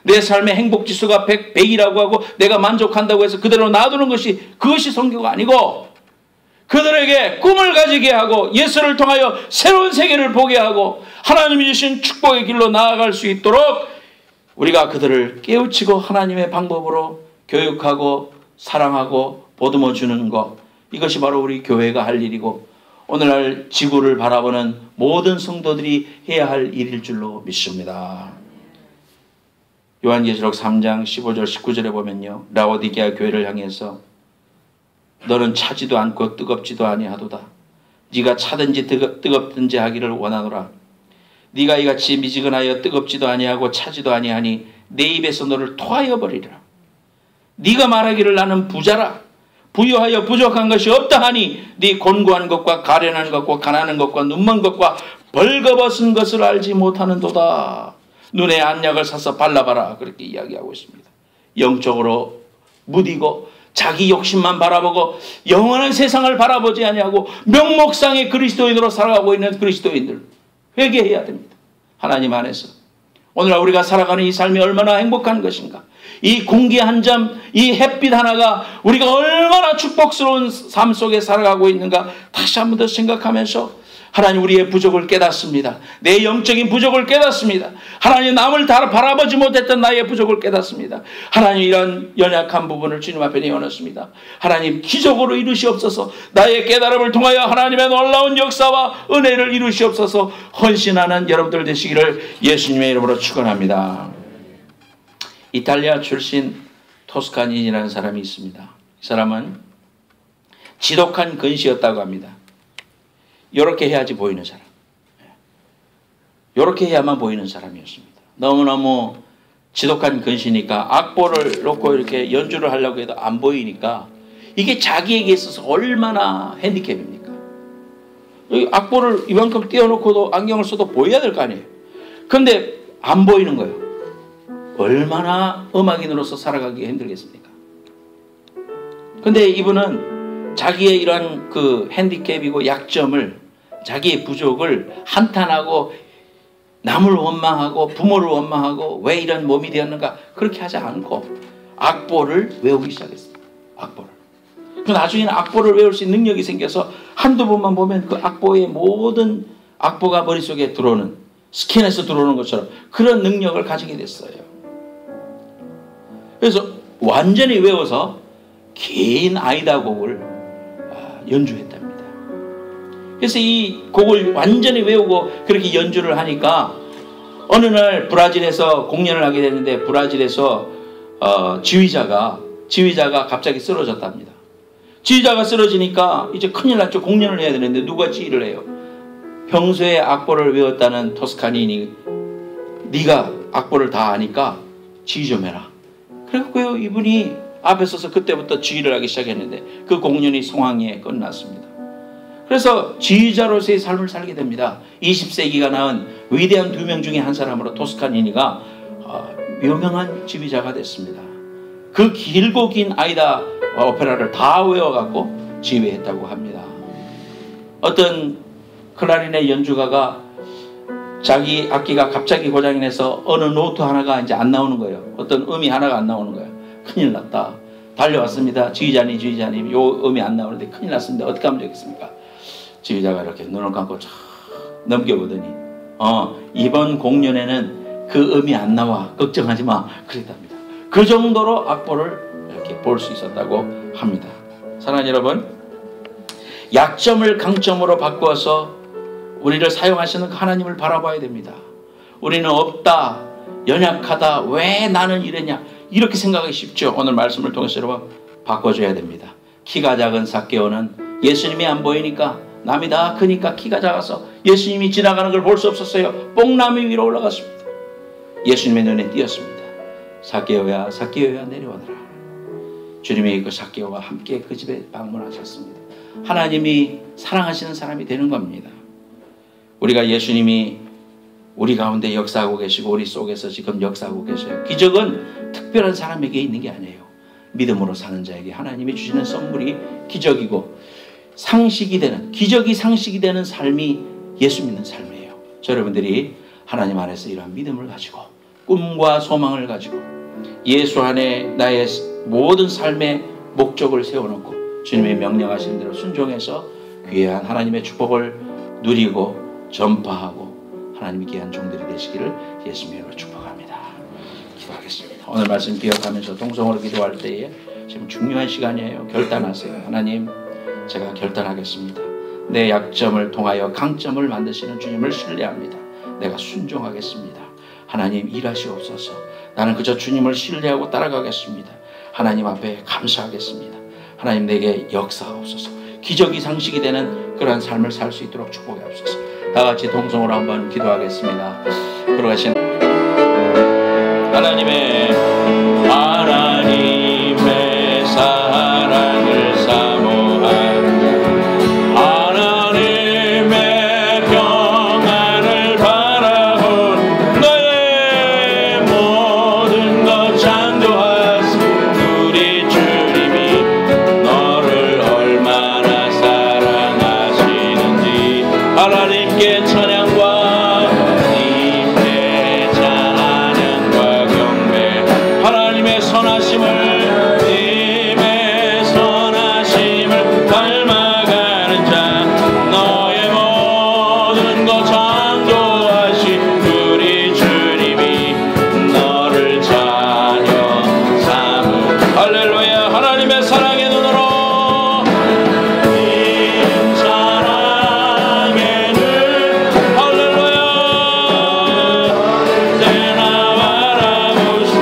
내 삶의 행복지수가 100이라고 하고 내가 만족한다고 해서 그대로 놔두는 것이, 그것이 선교가 아니고, 그들에게 꿈을 가지게 하고 예수를 통하여 새로운 세계를 보게 하고 하나님이 주신 축복의 길로 나아갈 수 있도록 우리가 그들을 깨우치고 하나님의 방법으로 교육하고 사랑하고 보듬어 주는 것, 이것이 바로 우리 교회가 할 일이고 오늘날 지구를 바라보는 모든 성도들이 해야 할 일일 줄로 믿습니다. 요한계시록 3장 15절 19절에 보면요, 라오디게아 교회를 향해서 너는 차지도 않고 뜨겁지도 아니하도다. 네가 차든지 뜨겁든지 하기를 원하노라. 네가 이같이 미지근하여 뜨겁지도 아니하고 차지도 아니하니 내 입에서 너를 토하여 버리리라. 네가 말하기를 나는 부자라. 부유하여 부족한 것이 없다 하니 네 곤고한 것과 가련한 것과 가난한 것과 눈먼 것과 벌거벗은 것을 알지 못하는도다. 눈에 안약을 사서 발라봐라. 그렇게 이야기하고 있습니다. 영적으로 무디고 자기 욕심만 바라보고 영원한 세상을 바라보지 아니하고 명목상의 그리스도인으로 살아가고 있는 그리스도인들, 회개해야 됩니다. 하나님 안에서 오늘날 우리가 살아가는 이 삶이 얼마나 행복한 것인가, 이 공기 한 점, 이 햇빛 하나가 우리가 얼마나 축복스러운 삶 속에 살아가고 있는가 다시 한 번 더 생각하면서 하나님, 우리의 부족을 깨닫습니다. 내 영적인 부족을 깨닫습니다. 하나님, 남을 다 바라보지 못했던 나의 부족을 깨닫습니다. 하나님, 이런 연약한 부분을 주님 앞에 내어놓습니다. 하나님, 기적으로 이루시옵소서. 나의 깨달음을 통하여 하나님의 놀라운 역사와 은혜를 이루시옵소서. 헌신하는 여러분들 되시기를 예수님의 이름으로 축원합니다. 이탈리아 출신 토스카니니라는 사람이 있습니다. 이 사람은 지독한 근시였다고 합니다. 이렇게 해야지 보이는 사람, 이렇게 해야만 보이는 사람이었습니다. 너무너무 지독한 근시니까 악보를 놓고 이렇게 연주를 하려고 해도 안 보이니까 이게 자기에게 있어서 얼마나 핸디캡입니까? 악보를 이만큼 띄워놓고도 안경을 써도 보여야 될 거 아니에요. 근데 안 보이는 거예요. 얼마나 음악인으로서 살아가기 힘들겠습니까? 근데 이분은 자기의 이런 그 핸디캡이고 약점을, 자기의 부족을 한탄하고 남을 원망하고 부모를 원망하고 왜 이런 몸이 되었는가, 그렇게 하지 않고 악보를 외우기 시작했습니다. 악보를. 나중에는 악보를 외울 수 있는 능력이 생겨서 한두 번만 보면 그 악보의 모든 악보가 머릿속에 들어오는, 스캔해서 들어오는 것처럼 그런 능력을 가지게 됐어요. 그래서 완전히 외워서 긴 아이다 곡을 연주했답니다. 그래서 이 곡을 완전히 외우고 그렇게 연주를 하니까 어느 날 브라질에서 공연을 하게 됐는데, 브라질에서 지휘자가 갑자기 쓰러졌답니다. 지휘자가 쓰러지니까 이제 큰일 났죠. 공연을 해야 되는데 누가 지휘를 해요? 평소에 악보를 외웠다는 토스카니니, 네가 악보를 다 아니까 지휘 좀 해라. 그래갖고요, 이분이 앞에 서서 그때부터 지휘를 하기 시작했는데 그 공연이 성황리에 끝났습니다. 그래서 지휘자로서의 삶을 살게 됩니다. 20세기가 낳은 위대한 두 명 중에 한 사람으로 토스카니니가 유명한 지휘자가 됐습니다. 그 길고 긴 아이다 오페라를 다 외워갖고 지휘했다고 합니다. 어떤 클라리넷 연주가가 자기 악기가 갑자기 고장이 나서 어느 노트 하나가 이제 안 나오는 거예요. 어떤 음이 하나가 안 나오는 거예요. 큰일 났다. 달려왔습니다. 지휘자님, 요 음이 안 나오는데 큰일 났습니다. 어떻게 하면 되겠습니까? 지휘자가 이렇게 눈을 감고 쫙 넘겨보더니 이번 공연에는 그 음이 안 나와. 걱정하지 마. 그랬답니다. 그 정도로 악보를 이렇게 볼 수 있었다고 합니다. 사랑하는 여러분, 약점을 강점으로 바꾸어서 우리를 사용하시는 하나님을 바라봐야 됩니다. 우리는 없다, 연약하다, 왜 나는 이러냐, 이렇게 생각하기 쉽죠. 오늘 말씀을 통해서 여러분 바꿔줘야 됩니다. 키가 작은 삭개오는 예수님이 안 보이니까, 남이 다 크니까 키가 작아서 예수님이 지나가는 걸 볼 수 없었어요. 뽕나무 위로 올라갔습니다. 예수님의 눈에 띄었습니다. 삭개오야, 삭개오야, 내려오너라. 주님이 그 삭개오와 함께 그 집에 방문하셨습니다. 하나님이 사랑하시는 사람이 되는 겁니다. 우리가 예수님이 우리 가운데 역사하고 계시고 우리 속에서 지금 역사하고 계셔요. 기적은 특별한 사람에게 있는 게 아니에요. 믿음으로 사는 자에게 하나님이 주시는 선물이 기적이고, 상식이 되는, 기적이 상식이 되는 삶이 예수 믿는 삶이에요. 저 여러분들이 하나님 안에서 이러한 믿음을 가지고 꿈과 소망을 가지고 예수 안에 나의 모든 삶의 목적을 세워놓고 주님의 명령하신 대로 순종해서 귀한 하나님의 축복을 누리고 전파하고 하나님의 귀한 종들이 되시기를 예수님의 이름으로 축복합니다. 기도하겠습니다. 오늘 말씀 기억하면서 동성으로 기도할 때에 지금 중요한 시간이에요. 결단하세요. 하나님, 제가 결단하겠습니다. 내 약점을 통하여 강점을 만드시는 주님을 신뢰합니다. 내가 순종하겠습니다. 하나님, 일하시옵소서. 나는 그저 주님을 신뢰하고 따라가겠습니다. 하나님 앞에 감사하겠습니다. 하나님, 내게 역사하옵소서. 기적이 상식이 되는 그러한 삶을 살 수 있도록 축복해 주옵소서. 다 같이 동성으로 한번 기도하겠습니다. 걸어가신 하나님의 사랑을 사모하는 하나님의 평안을 바라본 너의 모든 것 창조하신 우리 주님이 너를 얼마나 사랑하시는지 하나님께 찬양과 님의 찬양과 경배 하나님의 선하심을 닮아가는 자 너의 모든 것 창조하신 우리 주님이 너를 자녀 삼은 할렐루야. 하나님의 사랑의 눈으로 사랑의 눈 할렐루야 내나 바라보신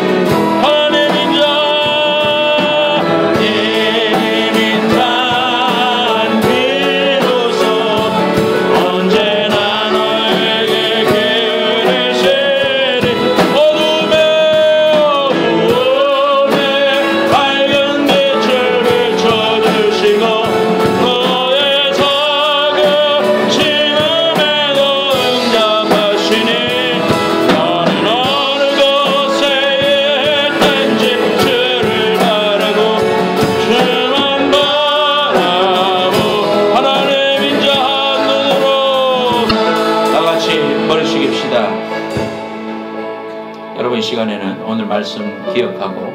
하나님인 자 여러분, 이 시간에는 오늘 말씀 기억하고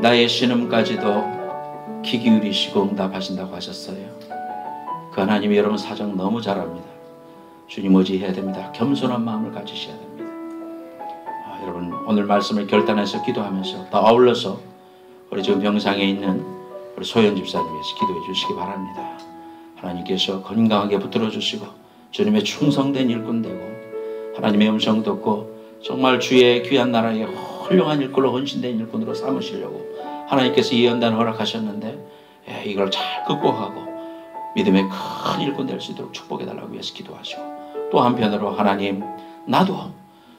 나의 신음까지도 귀 기울이시고 응답하신다고 하셨어요. 그 하나님이 여러분 사정 너무 잘 압니다. 주님 의지해야 됩니다. 겸손한 마음을 가지셔야 됩니다. 여러분, 오늘 말씀을 결단해서 기도하면서 더 아울러서 우리 지금 병상에 있는 우리 소연 집사님 위해서 기도해 주시기 바랍니다. 하나님께서 건강하게 붙들어 주시고 주님의 충성된 일꾼 되고 하나님의 음성 듣고 정말 주의 귀한 나라에 훌륭한 일꾼으로 헌신된 일꾼으로 삼으시려고 하나님께서 이 연단을 허락하셨는데 이걸 잘 극복하고 믿음의 큰 일꾼 될 수 있도록 축복해 달라고 위해서 기도하시고 또 한편으로 하나님, 나도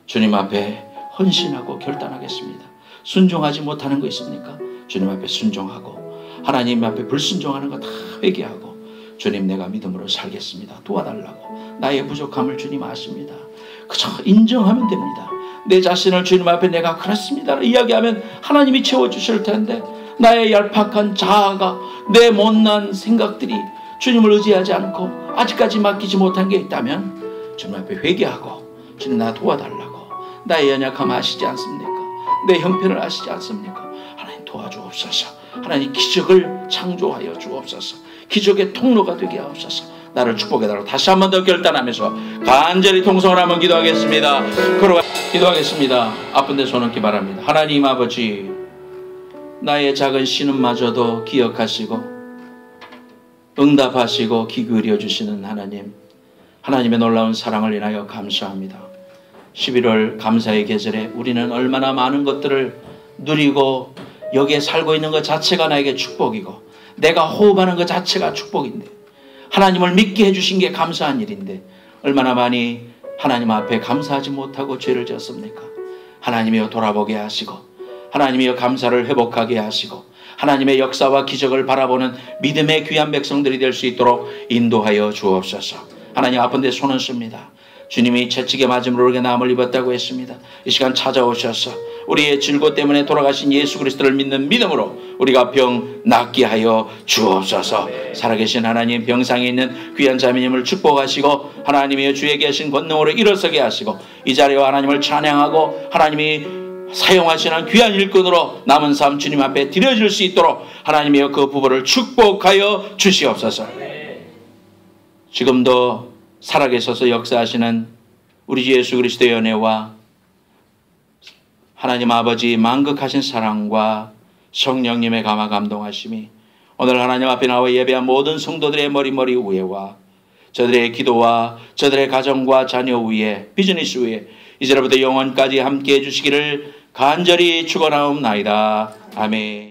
주님 앞에 헌신하고 결단하겠습니다. 순종하지 못하는 거 있습니까? 주님 앞에 순종하고 하나님 앞에 불순종하는 거 다 회개하고 주님, 내가 믿음으로 살겠습니다. 도와달라고. 나의 부족함을 주님 아십니다. 그저 인정하면 됩니다. 내 자신을 주님 앞에 내가 그렇습니다 이야기하면 하나님이 채워주실 텐데 나의 얄팍한 자아가 내 못난 생각들이 주님을 의지하지 않고 아직까지 맡기지 못한 게 있다면 주님 앞에 회개하고 주님, 나 도와달라고. 나의 연약함 아시지 않습니까? 내 형편을 아시지 않습니까? 하나님 도와주옵소서. 하나님 기적을 창조하여 주옵소서. 기적의 통로가 되게 하옵소서. 나를 축복해달라고 다시 한 번 더 결단하면서 간절히 통성을 한번 기도하겠습니다. 기도하겠습니다. 아픈 데 손 얹기 바랍니다. 하나님 아버지, 나의 작은 신음마저도 기억하시고 응답하시고 귀 기울여 주시는 하나님, 하나님의 놀라운 사랑을 인하여 감사합니다. 11월 감사의 계절에 우리는 얼마나 많은 것들을 누리고 여기에 살고 있는 것 자체가 나에게 축복이고 내가 호흡하는 것 자체가 축복인데 하나님을 믿게 해주신 게 감사한 일인데 얼마나 많이 하나님 앞에 감사하지 못하고 죄를 지었습니까? 하나님이여 돌아보게 하시고 하나님이여 감사를 회복하게 하시고 하나님의 역사와 기적을 바라보는 믿음의 귀한 백성들이 될 수 있도록 인도하여 주옵소서. 하나님, 아픈 데 손을 씁니다. 주님이 채찍에 맞음으로 우리에게 남을 입었다고 했습니다. 이 시간 찾아오셔서 우리의 질고 때문에 돌아가신 예수 그리스도를 믿는 믿음으로 우리가 병 낫게 하여 주옵소서. 살아계신 하나님, 병상에 있는 귀한 자매님을 축복하시고 하나님의 주에게 하신 권능으로 일어서게 하시고 이 자리와 하나님을 찬양하고 하나님이 사용하시는 귀한 일꾼으로 남은 삶 주님 앞에 드려질 수 있도록 하나님이여 그 부부를 축복하여 주시옵소서. 지금도 살아계셔서 역사하시는 우리 주 예수 그리스도의 은혜와 하나님 아버지 만극하신 사랑과 성령님의 감화 감동하심이 오늘 하나님 앞에 나와 예배한 모든 성도들의 머리 위에와 저들의 기도와 저들의 가정과 자녀 위에 비즈니스 위에 이제부터 영원까지 함께해 주시기를 간절히 축원하옵나이다. 아멘.